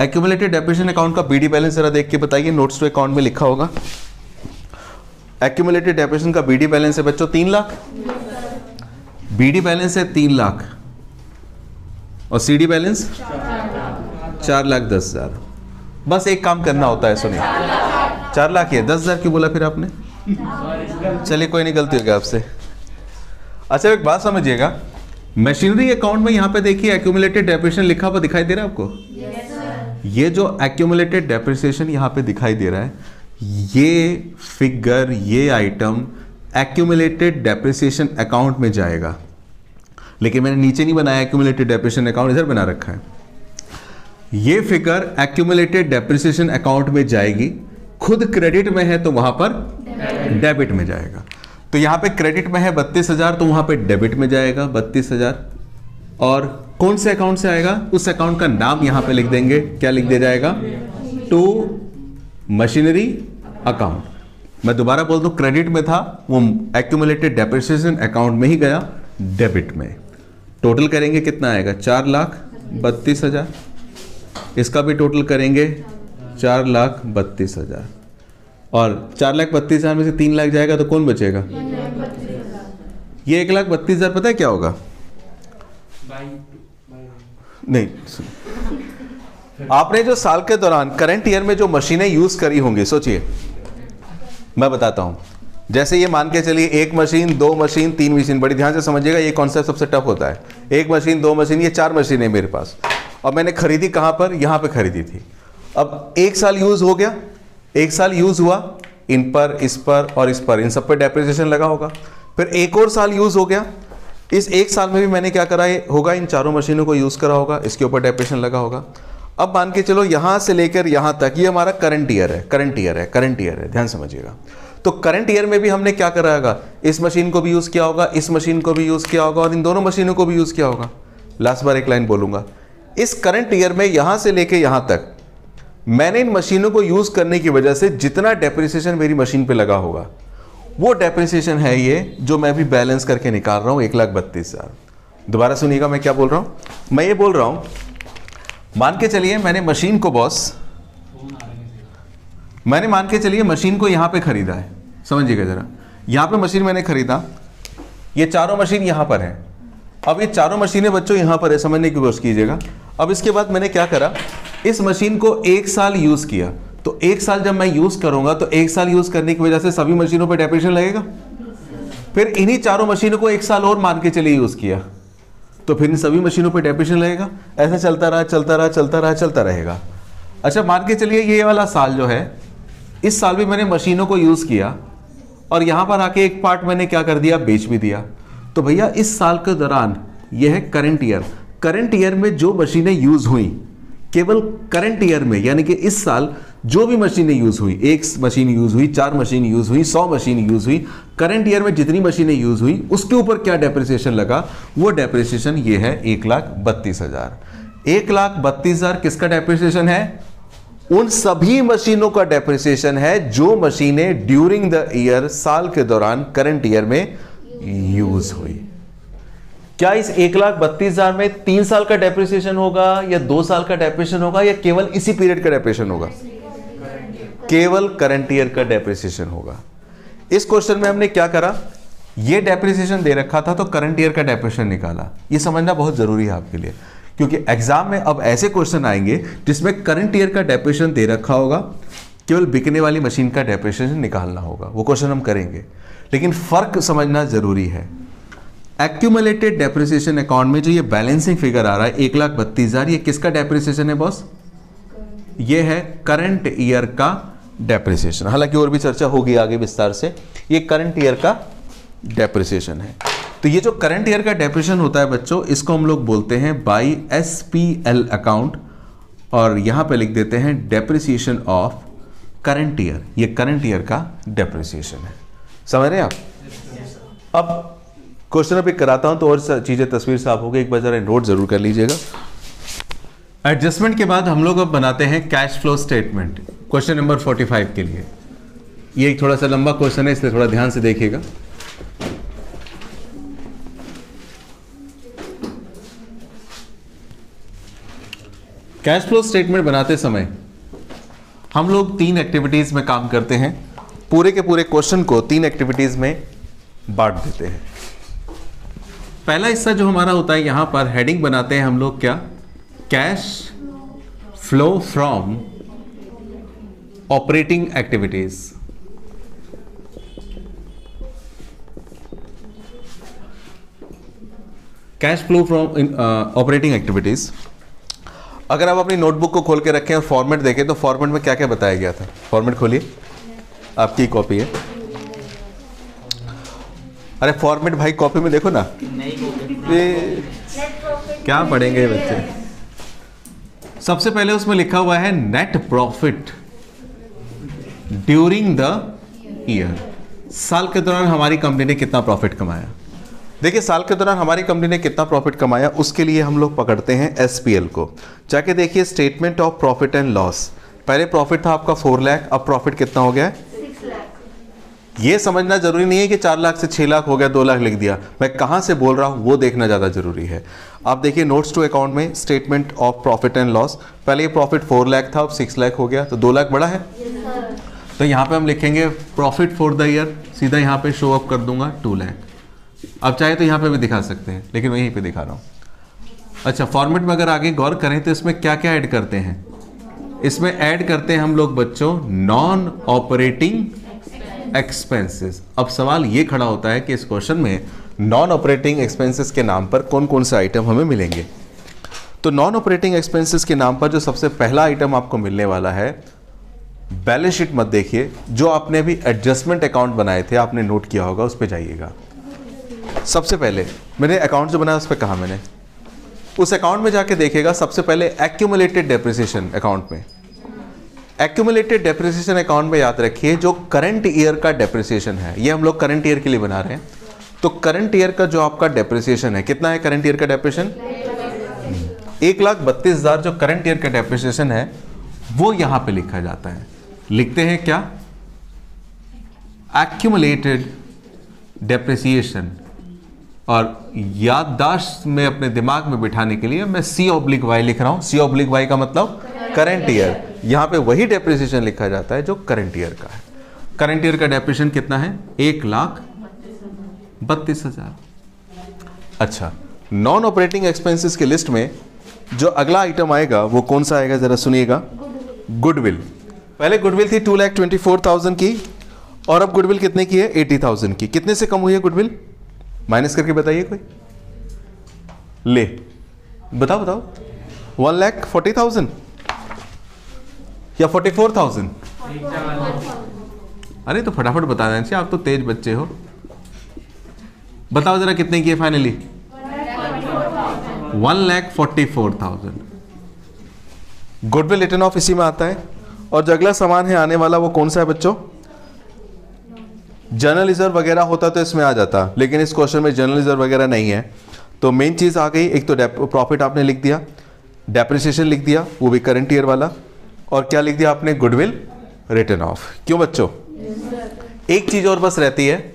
एक्यूमुलेटेड डेप्रिसिएशन अकाउंट का बीडी बैलेंस जरा देख के बताइए, नोट्स टू अकाउंट में लिखा होगा। एक्यूमुलेटेड डेप्रिसिएशन का बीडी बैलेंस है बच्चों 3 लाख। बीडी बैलेंस है 3 लाख और सीडी बैलेंस 4,10,000। बस एक काम करना होता है, सुनिए 4 लाख है, 10,000 क्यों बोला फिर आपने? चलिए कोई नहीं, गलती हो गया आपसे। अच्छा एक बात समझिएगा, मशीनरी अकाउंट में यहां पे देखिए एक्यूमुलेटेड डेप्रिसिएशन लिखा हुआ दिखाई दे रहा है आपको? ये जो एक्यूमुलेटेड डेप्रिसिएशन यहां पे दिखाई दे रहा है, ये फिगर, ये आइटम एक्यूमुलेटेड डेप्रिसिएशन अकाउंट में जाएगा। लेकिन मैंने नीचे नहीं बनाया एक्यूमुलेटेड डेप्रिसिएशन अकाउंट, इधर बना रखा है। ये फिगर एक्यूमुलेटेड डेप्रिसिएशन अकाउंट में जाएगी, खुद क्रेडिट में है तो वहां पर डेबिट में जाएगा। तो यहां पे क्रेडिट में है 32,000 तो वहां पे डेबिट में जाएगा 32,000। और कौन से अकाउंट से आएगा? उस अकाउंट का नाम यहां पे लिख देंगे, क्या लिख दिया जाएगा? To machinery account. मैं दोबारा बोल दूं, क्रेडिट में था वो एक्यूमुलेटेड डेप्रिसिएशन अकाउंट में ही गया डेबिट में। टोटल करेंगे कितना आएगा? 4,32,000। इसका भी टोटल करेंगे 4,32,000 और 4,32,000 में से 3 लाख जाएगा तो कौन बचेगा? ये 1,32,000 पता है क्या होगा? नहीं, आपने जो साल के दौरान करंट ईयर में जो मशीनें यूज करी होंगी, सोचिए, मैं बताता हूं। जैसे ये मान के चलिए 1 मशीन, 2 मशीन, 3 मशीन, बड़ी ध्यान से समझिएगा, ये कॉन्सेप्ट सबसे टफ होता है। 1 मशीन, 2 मशीन, ये 4 मशीनें मेरे पास, और मैंने खरीदी कहां पर? यहां पे खरीदी थी। अब 1 साल यूज हो गया, 1 साल यूज हुआ, इन पर, इस पर और इस पर, इन सब पर डेप्रिसिएशन लगा होगा। फिर एक और साल यूज हो गया, इस 1 साल में भी मैंने क्या करा होगा? इन चारों मशीनों को यूज करा होगा, इसके ऊपर डेप्रिसिएशन लगा होगा। अब मान के चलो यहां से लेकर यहां तक ये हमारा करंट ईयर है, करंट ईयर है, करंट ईयर है, ध्यान समझिएगा। तो करंट ईयर में भी हमने क्या करा होगा? इस मशीन को भी यूज किया होगा, इस मशीन को भी यूज किया होगा और इन दोनों मशीनों को भी यूज किया होगा। लास्ट बार एक लाइन बोलूंगा, इस करंट ईयर में यहां से लेकर यहां तक मैंने इन मशीनों को यूज करने की वजह से जितना डेप्रिसिएशन मेरी मशीन पे लगा होगा, वो डेप्रिसिएशन है ये जो मैं भी बैलेंस करके निकाल रहा हूं 1,32,000। दोबारा सुनिएगा मैं क्या बोल रहा हूं। मैं ये बोल रहा हूं, मान के चलिए मैंने मशीन को मैंने मान के चलिए मशीन को यहां पे खरीदा है, समझिएगा जरा। यहां पे मशीन मैंने खरीदा, ये चारों मशीन यहां पर है। अब ये चारों मशीनें बच्चों यहां पर है, समझने की कोशिश कीजिएगा। अब इसके बाद मैंने क्या करा, इस मशीन को 1 साल यूज किया, तो 1 साल जब मैं यूज करूंगा तो 1 साल यूज करने की वजह से सभी मशीनों पर डेप्रिसिएशन लगेगा। फिर इन्हीं चारों मशीनों को 1 साल और मान के चलिए यूज किया, तो फिर इन सभी मशीनों पर डेप्रिसिएशन लगेगा। ऐसा चलता रहा, चलता रहा, चलता रहा, चलता रहेगा। अच्छा मान के चलिए ये वाला साल जो है, इस साल भी मैंने मशीनों को यूज किया और यहां पर आके एक पार्ट मैंने क्या कर दिया? बेच भी दिया। तो भैया इस साल के दौरान यह है करंट ईयर। करंट ईयर में जो मशीनें यूज हुई, केवल करंट ईयर में, यानी कि इस साल जो भी मशीनें यूज हुई, 1 मशीन यूज हुई, 4 मशीन यूज हुई, 100 मशीन यूज हुई, करंट ईयर में जितनी मशीनें यूज हुई उसके ऊपर क्या डेप्रिसिएशन लगा? वो डेप्रिसिएशन ये है 1,32,000। 1,32,000 किसका डेप्रिसिएशन है? उन सभी मशीनों का डेप्रिसिएशन है जो मशीनें ड्यूरिंग द ईयर, साल के दौरान, करंट ईयर में यूज हुई। क्या इस 1,32,000 में 3 साल का डेप्रिसिएशन होगा या 2 साल का डेप्रिसिएशन होगा या केवल इसी पीरियड का डेप्रिसिएशन होगा? केवल करंट ईयर का डेप्रिसिएशन होगा। इस क्वेश्चन में हमने क्या करा, ये डेप्रिसिएशन दे रखा था तो करंट ईयर का डेप्रिसिएशन निकाला। ये समझना बहुत जरूरी है आपके लिए, क्योंकि एग्जाम में अब ऐसे क्वेश्चन आएंगे जिसमें करंट ईयर का डेप्रिसिएशन दे रखा होगा, केवल बिकने वाली मशीन का डेप्रिसिएशन निकालना होगा। वो क्वेश्चन हम करेंगे, लेकिन फर्क समझना जरूरी है। एक्यूमुलेटेड डेप्रिसिएशन अकाउंट में जो ये बैलेंसिंग फिगर आ रहा है 1,32,000, ये किसका डेप्रिसिएशन है बॉस? ये है करंट ईयर का डेप्रिसिएशन, हालांकि और भी चर्चा होगी आगे विस्तार से। ये करंट ईयर का डेप्रिसिएशन है। तो ये जो करंट ईयर का डेप्रिसिएशन होता है बच्चों, इसको हम लोग बोलते हैं बाई SPL अकाउंट, और यहां पे लिख देते हैं डेप्रिसिएशन ऑफ करंट ईयर। ये करंट ईयर का डेप्रिसिएशन है, समझ रहे हैं आप। अब क्वेश्चन अभी कराता हूं तो और चीजें तस्वीर साफ होगी, एक बार जरा नोट जरूर कर लीजिएगा। एडजस्टमेंट के बाद हम लोग अब बनाते हैं cash flow statement, question number 45 के लिए। ये एक थोड़ा सा लंबा क्वेश्चन है, इसलिए थोड़ा ध्यान से देखिएगा। कैश फ्लो स्टेटमेंट बनाते समय हम लोग 3 एक्टिविटीज में काम करते हैं। पूरे के पूरे क्वेश्चन को 3 एक्टिविटीज में बांट देते हैं। पहला हिस्सा जो हमारा होता है, यहां पर हेडिंग बनाते हैं हम लोग क्या, cash flow from operating activities. Cash flow from operating activities. अगर आप अपनी नोटबुक को खोल के रखें और फॉर्मेट देखें तो फॉर्मेट में क्या क्या बताया गया था। फॉर्मेट खोलिए, आपकी कॉपी है। अरे फॉर्मेट भाई कॉपी में देखो ना, ये क्या पढ़ेंगे बच्चे। सबसे पहले उसमें लिखा हुआ है net profit during the year. साल के दौरान हमारी कंपनी ने कितना प्रॉफिट कमाया। देखिए साल के दौरान हमारी कंपनी ने कितना प्रॉफिट कमाया, उसके लिए हम लोग पकड़ते हैं SPL को। जाके देखिए statement of profit and loss. पहले प्रॉफिट था आपका 4 लाख, अब प्रॉफिट कितना हो गया है 6 लाख। ये समझना जरूरी नहीं है कि 4 लाख से 6 लाख हो गया, 2 लाख लिख दिया। मैं कहां से बोल रहा हूं वो देखना ज्यादा जरूरी है। आप देखिए नोट्स टू अकाउंट में statement of profit and loss, पहले ये प्रॉफिट 4 लाख था, अब 6 लाख हो गया, तो 2 लाख बड़ा है। तो यहां पे हम लिखेंगे प्रॉफिट फॉर द ईयर, सीधा यहां पे शो अप कर दूंगा 2 लाख। अब चाहे तो यहां पे भी दिखा सकते हैं, लेकिन मैं यहीं पे दिखा रहा हूं। अच्छा, फॉर्मेट में अगर आगे गौर करें तो इसमें क्या क्या ऐड करते हैं। इसमें ऐड करते हैं हम लोग बच्चों नॉन ऑपरेटिंग एक्सपेंसेस। अब सवाल ये खड़ा होता है कि इस क्वेश्चन में नॉन ऑपरेटिंग एक्सपेंसेस के नाम पर कौन कौन से आइटम हमें मिलेंगे। तो नॉन ऑपरेटिंग एक्सपेंसेस के नाम पर जो सबसे पहला आइटम आपको मिलने वाला है, बैलेंस शीट मत देखिए, जो आपने अभी एडजस्टमेंट अकाउंट बनाए थे, आपने नोट किया होगा, उस पर जाइएगा। सबसे पहले मैंने अकाउंट जो बनाया उस पर कहा मैंने, उस अकाउंट में जाके देखिएगा। सबसे पहले एक्यूमुलेटेड डेप्रिसिएशन अकाउंट में, एक्यूमुलेटेड डेप्रिसिएशन अकाउंट में याद रखिए जो करंट ईयर का डेप्रिसिएशन है, ये हम लोग करंट ईयर के लिए बना रहे हैं। तो करंट ईयर का जो आपका डेप्रिसिएशन है, कितना है करंट ईयर का डेप्रिसिएशन 1,32,000। जो करंट ईयर का डेप्रिसिएशन है वो यहां पे लिखा जाता है। लिखते हैं क्या, एक्यूमुलेटेड डेप्रिसिएशन। और याददाश्त में अपने दिमाग में बिठाने के लिए मैं C/Y लिख रहा हूं। C/Y का मतलब करंट ईयर। यहां पे वही डेप्रिसिएशन लिखा जाता है जो करंट ईयर का है। करंट ईयर का डेप्रिसिएशन कितना है 1,32,000। अच्छा, नॉन ऑपरेटिंग एक्सपेंसेस की लिस्ट में जो अगला आइटम आएगा वो कौन सा आएगा, जरा सुनिएगा। गुडविल। पहले गुडविल थी 2,24,000 की, और अब गुडविल कितने की है 80,000 की। कितने से कम हुई है गुडविल, माइनस करके बताइए कोई, ले बताओ बताओ। 1,40,000 या 44,000। अरे तो फटाफट बता देना चाहिए, आप तो तेज बच्चे हो। बताओ जरा कितने की है फाइनली 1,44,000। गुडविल रिटर्न ऑफ इसी में आता है। और जो अगला सामान है आने वाला वो कौन सा है बच्चों, जनरल रिजर्व वगैरह होता तो इसमें आ जाता, लेकिन इस क्वेश्चन में जनरल रिजर्व वगैरह नहीं है। तो मेन चीज आ गई, एक तो प्रॉफिट आपने लिख दिया, डेप्रिसिएशन लिख दिया वो भी करंट ईयर वाला, और क्या लिख दिया आपने गुडविल रिटर्न ऑफ। क्यों बच्चों, एक चीज और बस रहती है,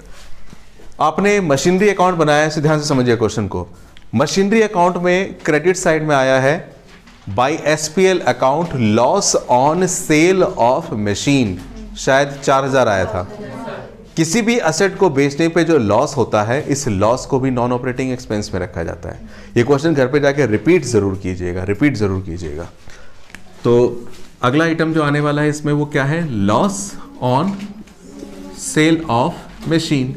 आपने मशीनरी अकाउंट बनाया है, ध्यान से समझिए क्वेश्चन को। मशीनरी अकाउंट में क्रेडिट साइड में आया है by SPL account loss on sale of machine, शायद 4,000 आया था। किसी भी असेट को बेचने पे जो लॉस होता है, इस लॉस को भी नॉन ऑपरेटिंग एक्सपेंस में रखा जाता है। ये क्वेश्चन घर पे जाके रिपीट जरूर कीजिएगा, रिपीट जरूर कीजिएगा। तो अगला आइटम जो आने वाला है इसमें वो क्या है, loss on sale of machine.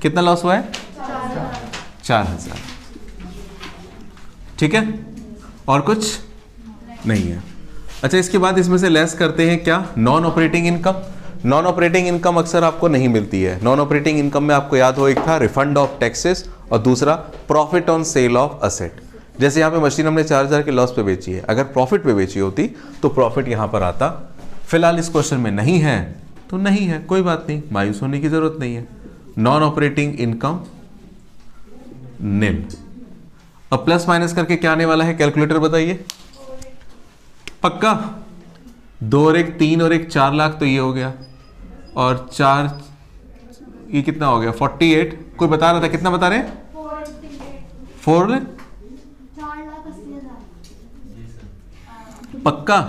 कितना लॉस हुआ है 4,000। ठीक है, और कुछ नहीं है। अच्छा, इसके बाद इसमें से लेस करते हैं क्या, non operating income. Non operating income अक्सर आपको नहीं मिलती है। नॉन ऑपरेटिंग इनकम में आपको याद हो, एक था रिफंड ऑफ टैक्सेस और दूसरा profit on sale of asset. जैसे यहाँ पे मशीन हमने 4000 के लॉस पे बेची है, अगर प्रॉफिट पे बेची होती तो प्रॉफिट यहाँ पर आता। फिलहाल इस क्वेश्चन में नहीं है तो नहीं है, कोई बात नहीं, मायूस होने की जरूरत नहीं है। Non operating income nil. अब प्लस माइनस करके क्या आने वाला है, कैलकुलेटर बताइए। पक्का 2 और 1 3 और 1 4 लाख, तो ये हो गया, और 4 ये कितना हो गया 48। कोई बता रहा था, कितना बता रहे हैं, 4 पक्का।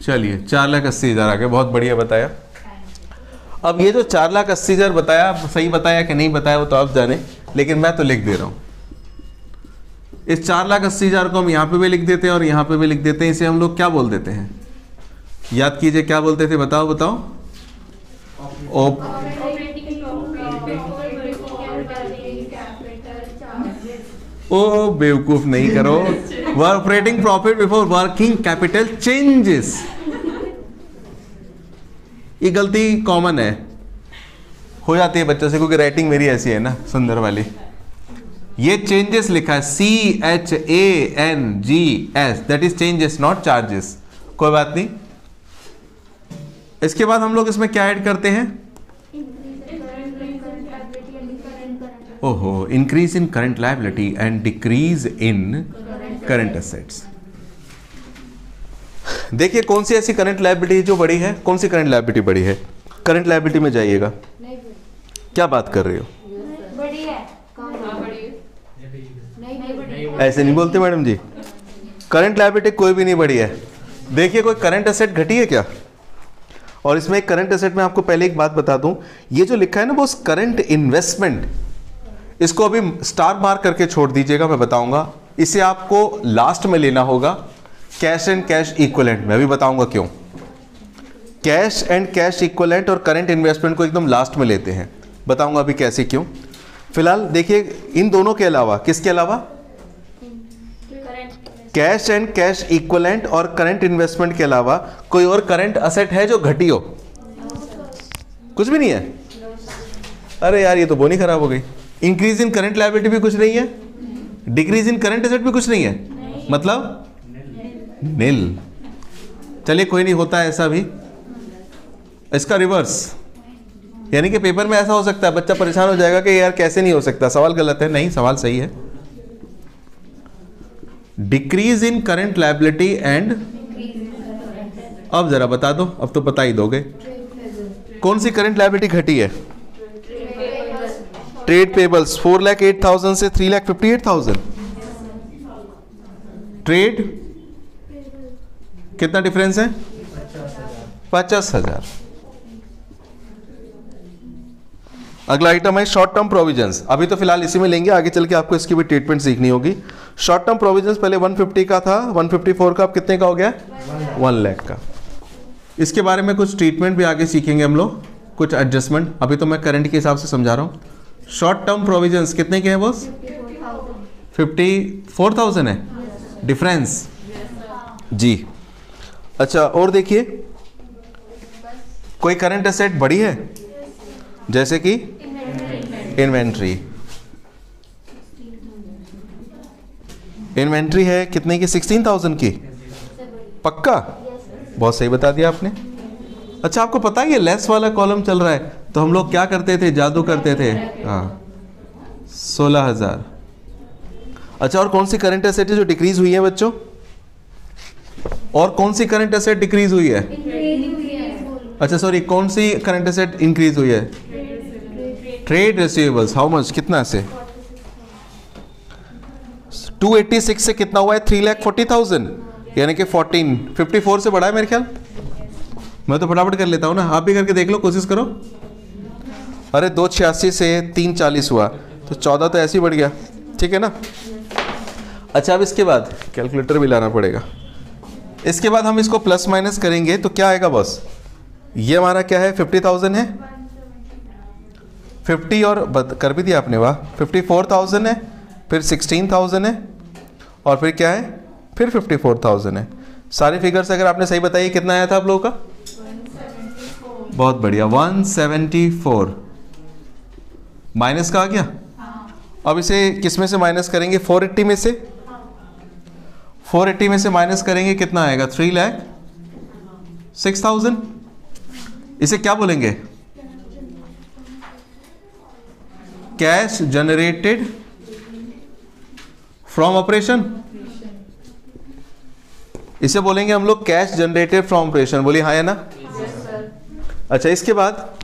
चलिए 4,80,000 आ गया, बहुत बढ़िया बताया। अब ये जो 4,80,000 बताया, सही बताया कि नहीं बताया वो तो आप जाने, लेकिन मैं तो लिख दे रहा हूं। इस 4,80,000 को हम यहां पे भी लिख देते हैं और यहां पे भी लिख देते हैं। इसे हम लोग क्या बोल देते हैं, याद कीजिए क्या बोलते थे, बताओ बताओ। ओ बेवकूफ नहीं करो, operating profit before working capital changes. ये गलती कॉमन है, हो जाती है बच्चों से, क्योंकि राइटिंग मेरी ऐसी है ना सुंदर वाली। ये चेंजेस लिखा है CHANGES, that is changes not charges. कोई बात नहीं। इसके बाद हम लोग इसमें क्या ऐड करते हैं, ओहो, increase in current liability and decrease in current assets. देखिए कौन सी ऐसी करंट लायबिलिटी जो बड़ी है, कौन सी करंट लायबिलिटी बड़ी है। करंट लायबिलिटी में जाइएगा, क्या बात कर रहे हो, ऐसे नहीं बोलते मैडम जी। करंट लायबिलिटी कोई भी नहीं बढ़ी है। देखिए कोई करंट एसेट घटी है क्या, और इसमें एक करंट एसेट में आपको पहले एक बात बता दूं, ये जो लिखा है ना वो करंट इन्वेस्टमेंट, इसको अभी स्टार मार्क करके छोड़ दीजिएगा, मैं बताऊंगा। इसे आपको लास्ट में लेना होगा, कैश एंड कैश इक्विवेलेंट में, अभी बताऊंगा क्यों। कैश एंड कैश इक्विवेलेंट और करंट इन्वेस्टमेंट को एकदम लास्ट में लेते हैं, बताऊंगा अभी कैसे क्यों। फिलहाल देखिए इन दोनों के अलावा, किसके अलावा, कैश एंड कैश इक्विवेलेंट और करंट इन्वेस्टमेंट के अलावा कोई और करंट असेट है जो घटी हो, कुछ भी नहीं है। अरे यार ये तो बोनी खराब हो गई। इंक्रीज इन करंट लायबिलिटी भी कुछ नहीं है, डिक्रीज इन करंट एसेट भी कुछ नहीं है, मतलब निल। चलिए कोई नहीं, होता है ऐसा भी। इसका रिवर्स, यानी कि पेपर में ऐसा हो सकता है, बच्चा परेशान हो जाएगा कि यार कैसे नहीं हो सकता, सवाल गलत है। नहीं, सवाल सही है। Decrease in current liability and, अब जरा बता दो, अब तो बता ही दोगे, कौन सी करंट लायबिलिटी घटी है। ट्रेड पेबल्स 4,08,000 से 3,58,000। ट्रेड कितना डिफरेंस है, 50,000। अगला आइटम है शॉर्ट टर्म प्रोविजंस। अभी तो फिलहाल इसी में लेंगे, आगे चल के आपको इसकी भी ट्रीटमेंट सीखनी होगी। शॉर्ट टर्म प्रोविजंस पहले 150 का था, 154 का अब कितने का हो गया, 1 लाख का। इसके बारे में कुछ ट्रीटमेंट भी आगे सीखेंगे हम लोग, कुछ एडजस्टमेंट। अभी तो मैं करंट के हिसाब से समझा रहा हूँ। शॉर्ट टर्म प्रोविजंस कितने के हैं बॉस, 54,000 है डिफरेंस जी। अच्छा और देखिए कोई करंट एसेट बड़ी है, जैसे कि इन्वेंट्री। इन्वेंट्री है कितने की, 16,000 की, पक्का, बहुत सही बता दिया आपने। अच्छा आपको पता है ये लेस वाला कॉलम चल रहा है, तो हम लोग क्या करते थे, जादू करते थे। हाँ 16,000। अच्छा और कौन सी करंट एसेट है जो डिक्रीज हुई है बच्चों, और कौन सी करंट एसेट डिक्रीज हुई है, अच्छा सॉरी, कौन सी करंट एसेट इंक्रीज हुई है, ट्रेड रिसीवेबल्स। हाउ मच, कितना से 286 से कितना हुआ है, 3,40,000, यानी कि 54 से बढ़ा है मेरे ख्याल। मैं तो फटाफट कर लेता हूँ ना, आप भी करके देख लो, कोशिश करो। अरे 286 से 340 हुआ तो 14 तो ऐसे ही बढ़ गया, ठीक है ना। अच्छा अब इसके बाद कैलकुलेटर भी लाना पड़ेगा। इसके बाद हम इसको प्लस माइनस करेंगे तो क्या आएगा बॉस, ये हमारा क्या है 50,000 है, 50 और कर भी दिया आपने, वाह, 54,000 है, फिर 16,000 है, और फिर क्या है, फिर 54,000 है। सारे फिगर्स अगर आपने सही बताइए, कितना आया था आप लोगों का? 174। बहुत बढ़िया, 174 माइनस का आ गया। अब इसे किस में से माइनस करेंगे? 480 में से। 480 में से माइनस करेंगे, कितना आएगा? 3,06,000। इसे क्या बोलेंगे? Cash generated from operation. इसे बोलेंगे हम लोग कैश जनरेटेड फ्रॉम ऑपरेशन। बोलिए हाँ या ना? अच्छा, इसके बाद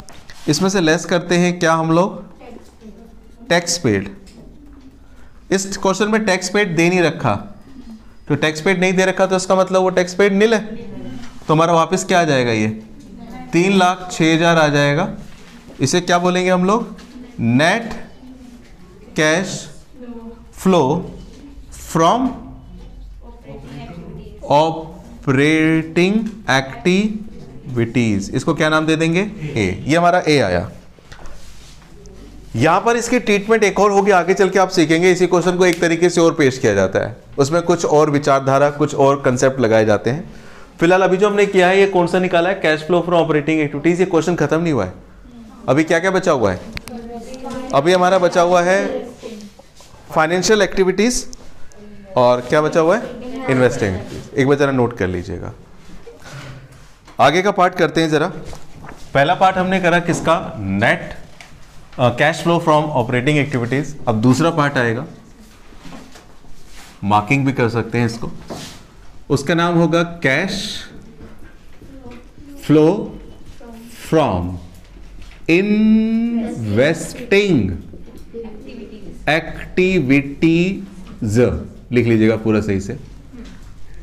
इसमें से लेस करते हैं क्या हम लोग? Tax paid. इस क्वेश्चन में टैक्स पेड दे नहीं रखा, तो टैक्स पेड नहीं दे रखा तो इसका मतलब वो टैक्स पेड निल है, तो हमारा वापस क्या आ जाएगा? ये 3,06,000 आ जाएगा। इसे क्या बोलेंगे हम लोग? Net cash flow from operating activities. इसको क्या नाम दे देंगे? ए। ये हमारा ए आया। यहां पर इसकी ट्रीटमेंट एक और होगी, आगे चल के आप सीखेंगे। इसी क्वेश्चन को एक तरीके से और पेश किया जाता है, उसमें कुछ और विचारधारा, कुछ और कंसेप्ट लगाए जाते हैं। फिलहाल अभी जो हमने किया है, ये कौन सा निकाला है? Cash flow from operating activities. ये क्वेश्चन खत्म नहीं हुआ है, अभी क्या क्या बचा हुआ है? अभी हमारा बचा हुआ है फाइनेंशियल एक्टिविटीज, और क्या बचा हुआ है? Investing activities. एक बार जरा नोट कर लीजिएगा। आगे का पार्ट करते हैं जरा। पहला पार्ट हमने करा किसका? Net cash flow from operating activities. अब दूसरा पार्ट आएगा, मार्किंग भी कर सकते हैं इसको, उसका नाम होगा cash flow from investing activities. लिख लीजिएगा पूरा सही से।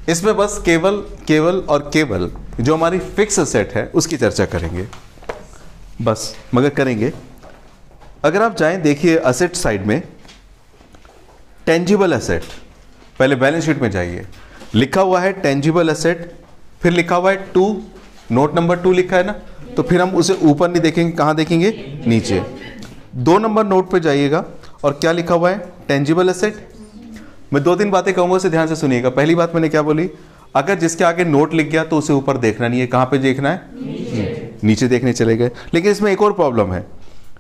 इसमें बस केवल और केवल जो हमारी फिक्स असेट है उसकी चर्चा करेंगे बस, मगर करेंगे। अगर आप जाएं, देखिए असेट साइड में टेंजिबल असेट, पहले बैलेंस शीट में जाइए, लिखा हुआ है टेंजिबल असेट, फिर लिखा हुआ है 2, नोट नंबर 2 लिखा है ना, तो फिर हम उसे ऊपर नहीं देखेंगे, कहां देखेंगे? नीचे। 2 नंबर नोट पे जाइएगा और क्या लिखा हुआ है? Tangible asset. मैं 2-3 बातें कहूंगा, उसे ध्यान से सुनिएगा। पहली बात मैंने क्या बोली? अगर जिसके आगे नोट लिख गया तो उसे ऊपर देखना नहीं है, कहां पे देखना है? नीचे देखने चले गए। लेकिन इसमें एक और प्रॉब्लम है,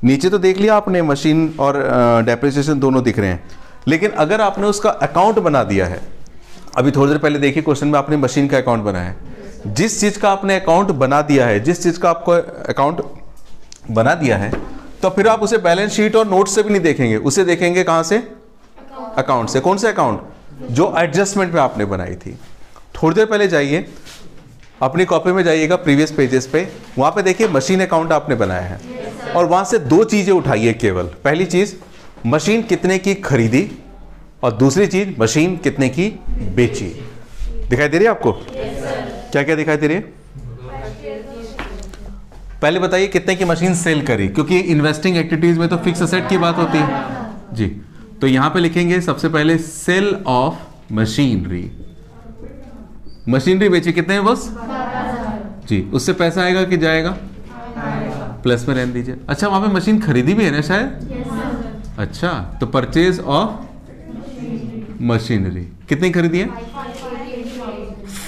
नीचे तो देख लिया आपने, मशीन और डेप्रिसिएशन दोनों दिख रहे हैं, लेकिन अगर आपने उसका अकाउंट बना दिया है, अभी थोड़ी देर पहले देखिए क्वेश्चन में आपने मशीन का अकाउंट बनाया है, जिस चीज का आपने अकाउंट बना दिया है, जिस चीज का आपको अकाउंट बना दिया है, तो फिर आप उसे बैलेंस शीट और नोट से भी नहीं देखेंगे, उसे देखेंगे कहां से? अकाउंट से। कौन से अकाउंट? जो एडजस्टमेंट में आपने बनाई थी। थोड़ी देर पहले जाइए, अपनी कॉपी में जाइएगा, प्रीवियस पेजेस पे, वहां पे देखिए मशीन अकाउंट आपने बनाया है, और वहां से 2 चीजें उठाइए केवल। पहली चीज, मशीन कितने की खरीदी, और दूसरी चीज, मशीन कितने की बेची। दिखाई दे रही है आपको? क्या क्या दिखाई दे रही है? पहले बताइए कितने की मशीन सेल करी, क्योंकि इन्वेस्टिंग एक्टिविटीज में तो फिक्स असेट की बात होती है जी। तो यहां पे लिखेंगे सबसे पहले सेल ऑफ मशीनरी। मशीनरी बेची कितने में बस? जी। उससे पैसा आएगा कि जाएगा? प्लस में रहने दीजिए। अच्छा, वहां पे मशीन खरीदी भी है ना शायद? अच्छा, तो परचेज ऑफ मशीनरी कितनी खरीदी है?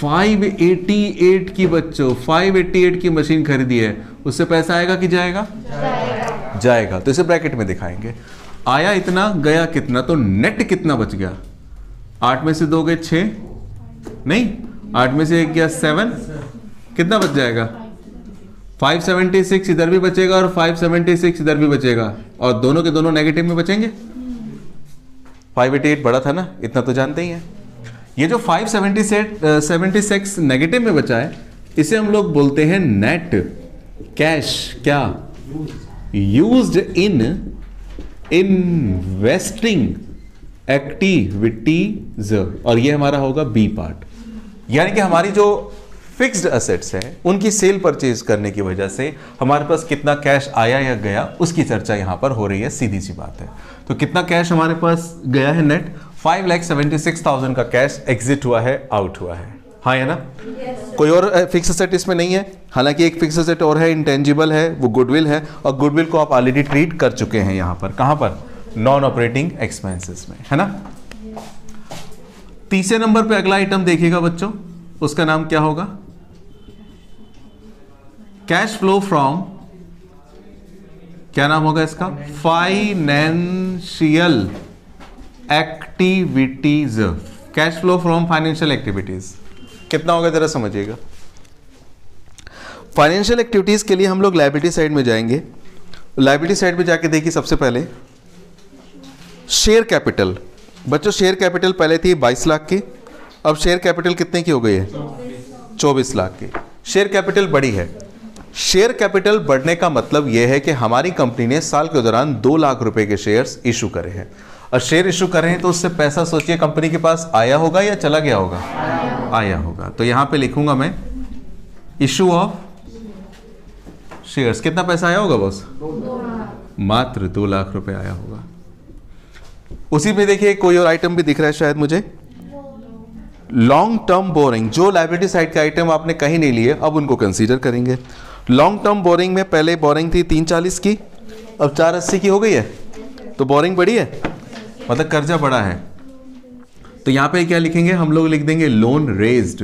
588 की। बच्चों 588 की मशीन खरीदी है, उससे पैसा आएगा कि जाएगा? जाएगा। तो इसे ब्रैकेट में दिखाएंगे, आया इतना, गया कितना, तो नेट कितना बच गया? 8 में से 2 गए 6, नहीं 8 में से 1 गया 7, कितना बच जाएगा? 576 इधर भी बचेगा और 576 इधर भी बचेगा, और दोनों के दोनों नेगेटिव में बचेंगे। 588 बड़ा था ना, इतना तो जानते ही हैं। ये जो 576 नेगेटिव में बचा है, इसे हम लोग बोलते हैं नेट कैश क्या? यूज्ड इन इन्वेस्टिंग एक्टिविटीज, और ये हमारा होगा बी पार्ट। यानी कि हमारी जो फिक्स्ड असेट्स हैं, उनकी सेल परचेज करने की वजह से हमारे पास कितना कैश आया या गया, उसकी चर्चा यहां पर हो रही है। सीधी सी बात है। तो कितना कैश हमारे पास गया है? नेट 5,76,000 का कैश एग्जिट हुआ है, आउट हुआ है। हाँ है ना? कोई और फिक्स असेट इसमें नहीं है। हालांकि एक फिक्स असेट और है, इंटेंजिबल है, वो गुडविल है, और गुडविल को आप ऑलरेडी ट्रीट कर चुके हैं यहां पर। कहां पर? नॉन ऑपरेटिंग एक्सपेंसेस में, है ना। तीसरे नंबर पे अगला आइटम देखिएगा बच्चों, उसका नाम क्या होगा? कैश फ्लो फ्रॉम, क्या नाम होगा इसका? Financial activities. Cash flow from financial activities कितना होगा जरा समझिएगा। फाइनेंशियल एक्टिविटीज के लिए हम लोग लायबिलिटी साइड में जाएंगे। लायबिलिटी साइड में जाके देखिए सबसे पहले शेयर कैपिटल। बच्चों शेयर कैपिटल पहले थी 22 लाख की, अब शेयर कैपिटल कितने की हो गई है? 24 लाख की। शेयर कैपिटल बढ़ी है। शेयर कैपिटल बढ़ने का मतलब यह है कि हमारी कंपनी ने साल के दौरान 2 लाख रुपए के शेयर्स इशू करे हैं, और शेयर इशू कर रहे हैं तो उससे पैसा सोचिए कंपनी के पास आया होगा या चला गया होगा? आया होगा। तो यहां पे लिखूंगा मैं इशू ऑफ शेयर्स। कितना पैसा आया होगा बॉस? मात्र 2 लाख रुपए आया होगा। उसी में देखिए कोई और आइटम भी दिख रहा है शायद मुझे, लॉन्ग टर्म बोरिंग। जो लायबिलिटी साइड का आइटम आपने कहीं नहीं लिए अब उनको कंसीडर करेंगे। लॉन्ग टर्म बोरिंग में पहले बोरिंग थी 340 की, अब 480 की हो गई है, तो बोरिंग बढ़ी है, मतलब कर्जा बढ़ा है। तो यहां पे क्या लिखेंगे हम लोग? लिख देंगे लोन रेज्ड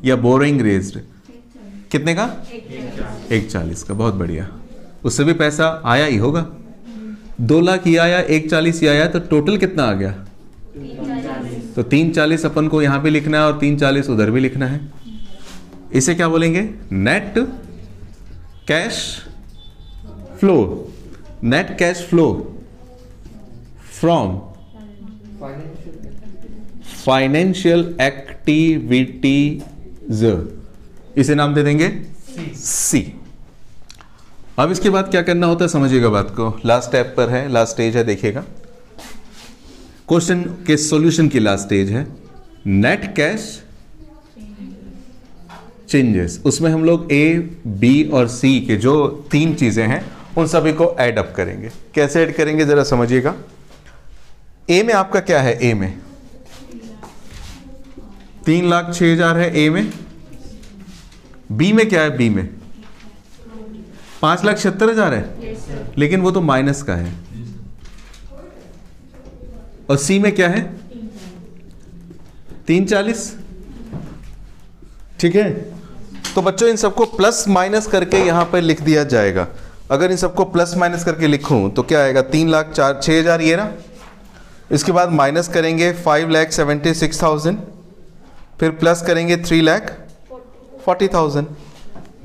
या बोरिंग रेज्ड। कितने का? 140 का। बहुत बढ़िया। उससे भी पैसा आया ही होगा। 2 लाख ही आया, 140 ही आया, तो टोटल कितना आ गया? तो 340 अपन को यहां पे लिखना है और 340 उधर भी लिखना है। इसे क्या बोलेंगे? Net cash flow. Net cash flow from financial activities, इसे नाम दे देंगे सी। अब इसके बाद क्या करना होता है समझिएगा बात को। लास्ट स्टेप पर है, लास्ट स्टेज है, देखिएगा क्वेश्चन के सॉल्यूशन की लास्ट स्टेज है नेट कैश चेंजेस। उसमें हम लोग ए, बी और सी के जो 3 चीजें हैं उन सभी को ऐड अप करेंगे। कैसे ऐड करेंगे जरा समझिएगा। ए में आपका क्या है? ए में 3,06,000 है ए में। बी में क्या है? बी में 5,70,000 है, लेकिन वो तो माइनस का है। और सी में क्या है? 340। ठीक है, तो बच्चों इन सबको प्लस माइनस करके यहां पर लिख दिया जाएगा। अगर इन सबको प्लस माइनस करके लिखूं तो क्या आएगा? 3,06,000 ये ना, इसके बाद माइनस करेंगे 5,76,000, फिर प्लस करेंगे 3,40,000।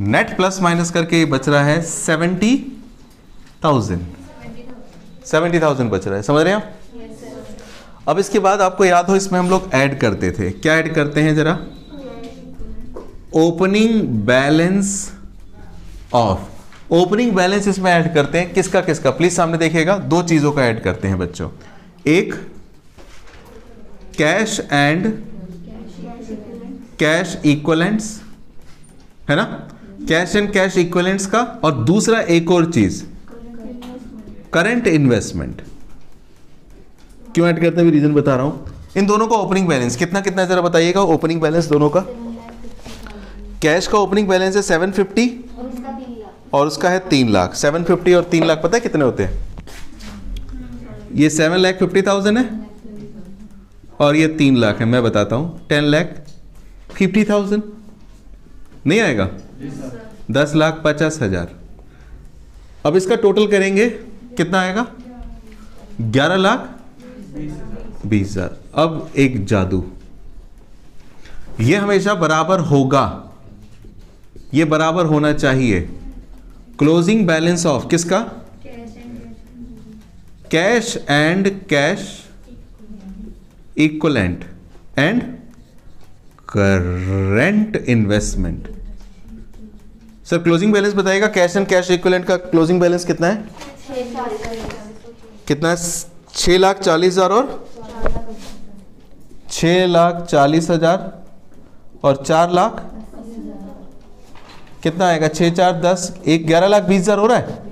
नेट प्लस माइनस करके ये बच रहा है 70,000। 70,000 बच रहा है, समझ रहे हैं आप? अब इसके बाद आपको याद हो इसमें हम लोग ऐड करते थे, क्या ऐड करते हैं जरा? Opening balance of. Opening balance इसमें ऐड करते हैं किसका किसका? प्लीज सामने देखिएगा। 2 चीजों का ऐड करते हैं बच्चों। एक कैश एंड कैश इक्विवेलेंट्स है ना, कैश एंड कैश इक्विवेलेंट्स का, और दूसरा एक और चीज करंट इन्वेस्टमेंट। क्यों ऐड करते हैं रीजन बता रहा हूं। इन दोनों का ओपनिंग बैलेंस कितना कितना है जरा बताइएगा। ओपनिंग बैलेंस दोनों का, कैश का ओपनिंग बैलेंस है 750 और उसका है 3 लाख। 750 और 3 लाख पता है कितने होते हैं? ये 7,50,000 है और ये 3 लाख है। मैं बताता हूं 10,50,000 नहीं आएगा? 10,50,000। अब इसका टोटल करेंगे कितना आएगा? 11,20,000। अब एक जादू, ये हमेशा बराबर होगा, ये बराबर होना चाहिए। क्लोजिंग बैलेंस ऑफ किसका? Cash and cash equivalent and current investment. Sir closing balance बताइएगा। कैश एंड कैश इक्विवेलेंट का क्लोजिंग बैलेंस कितना है? कितना है? 6,40,000 और 6,40,000 और 4 लाख कितना आएगा? 6 4 10 1 11,20,000 हो रहा है।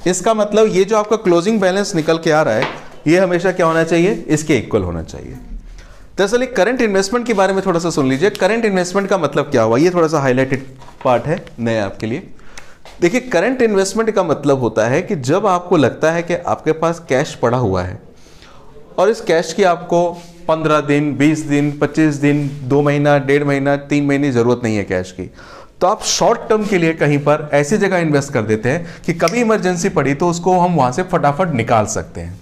इसका मतलब ये जो आपका क्लोजिंग बैलेंस निकल के आ रहा है ये हमेशा क्या होना चाहिए? इसके इक्वल होना चाहिए। दरअसल करंट इन्वेस्टमेंट के बारे में थोड़ा सा सुन लीजिए। करंट इन्वेस्टमेंट का मतलब क्या हुआ, ये थोड़ा सा हाईलाइटेड पार्ट है नए आपके लिए। देखिए करंट इन्वेस्टमेंट का मतलब होता है कि जब आपको लगता है कि आपके पास कैश पड़ा हुआ है और इस कैश की आपको 15 दिन, 20 दिन, 25 दिन, 2 महीना, 1.5 महीना, 3 महीने जरूरत नहीं है कैश की, तो आप शॉर्ट टर्म के लिए कहीं पर ऐसी जगह इन्वेस्ट कर देते हैं कि कभी इमरजेंसी पड़ी तो उसको हम वहां से फटाफट निकाल सकते हैं।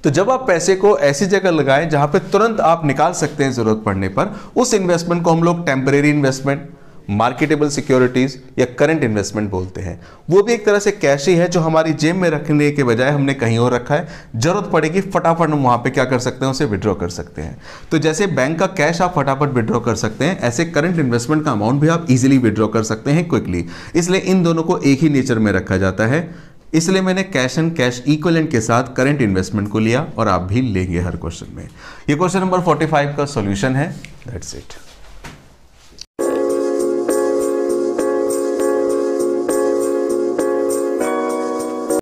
तो जब आप पैसे को ऐसी जगह लगाएं जहां पे तुरंत आप निकाल सकते हैं जरूरत पड़ने पर, उस इन्वेस्टमेंट को हम लोग टेम्परेरी इन्वेस्टमेंट, मार्केटेबल सिक्योरिटीज या करंट इन्वेस्टमेंट बोलते हैं। वो भी एक तरह से कैश ही है जो हमारी जेब में रखने के बजाय हमने कहीं और रखा है, जरूरत पड़ेगी फटाफट हम वहां पे क्या कर सकते हैं, उसे विड्रॉ कर सकते हैं। तो जैसे बैंक का कैश आप फटाफट विड्रॉ कर सकते हैं, ऐसे करंट इन्वेस्टमेंट का अमाउंट भी आप इजीली विड्रॉ कर सकते हैं क्विकली। इसलिए इन दोनों को एक ही नेचर में रखा जाता है, इसलिए मैंने कैश एंड कैश इक्विवेलेंट के साथ करंट इन्वेस्टमेंट को लिया और आप भी लेंगे हर क्वेश्चन में। ये क्वेश्चन नंबर 45 का सॉल्यूशन है। That's it.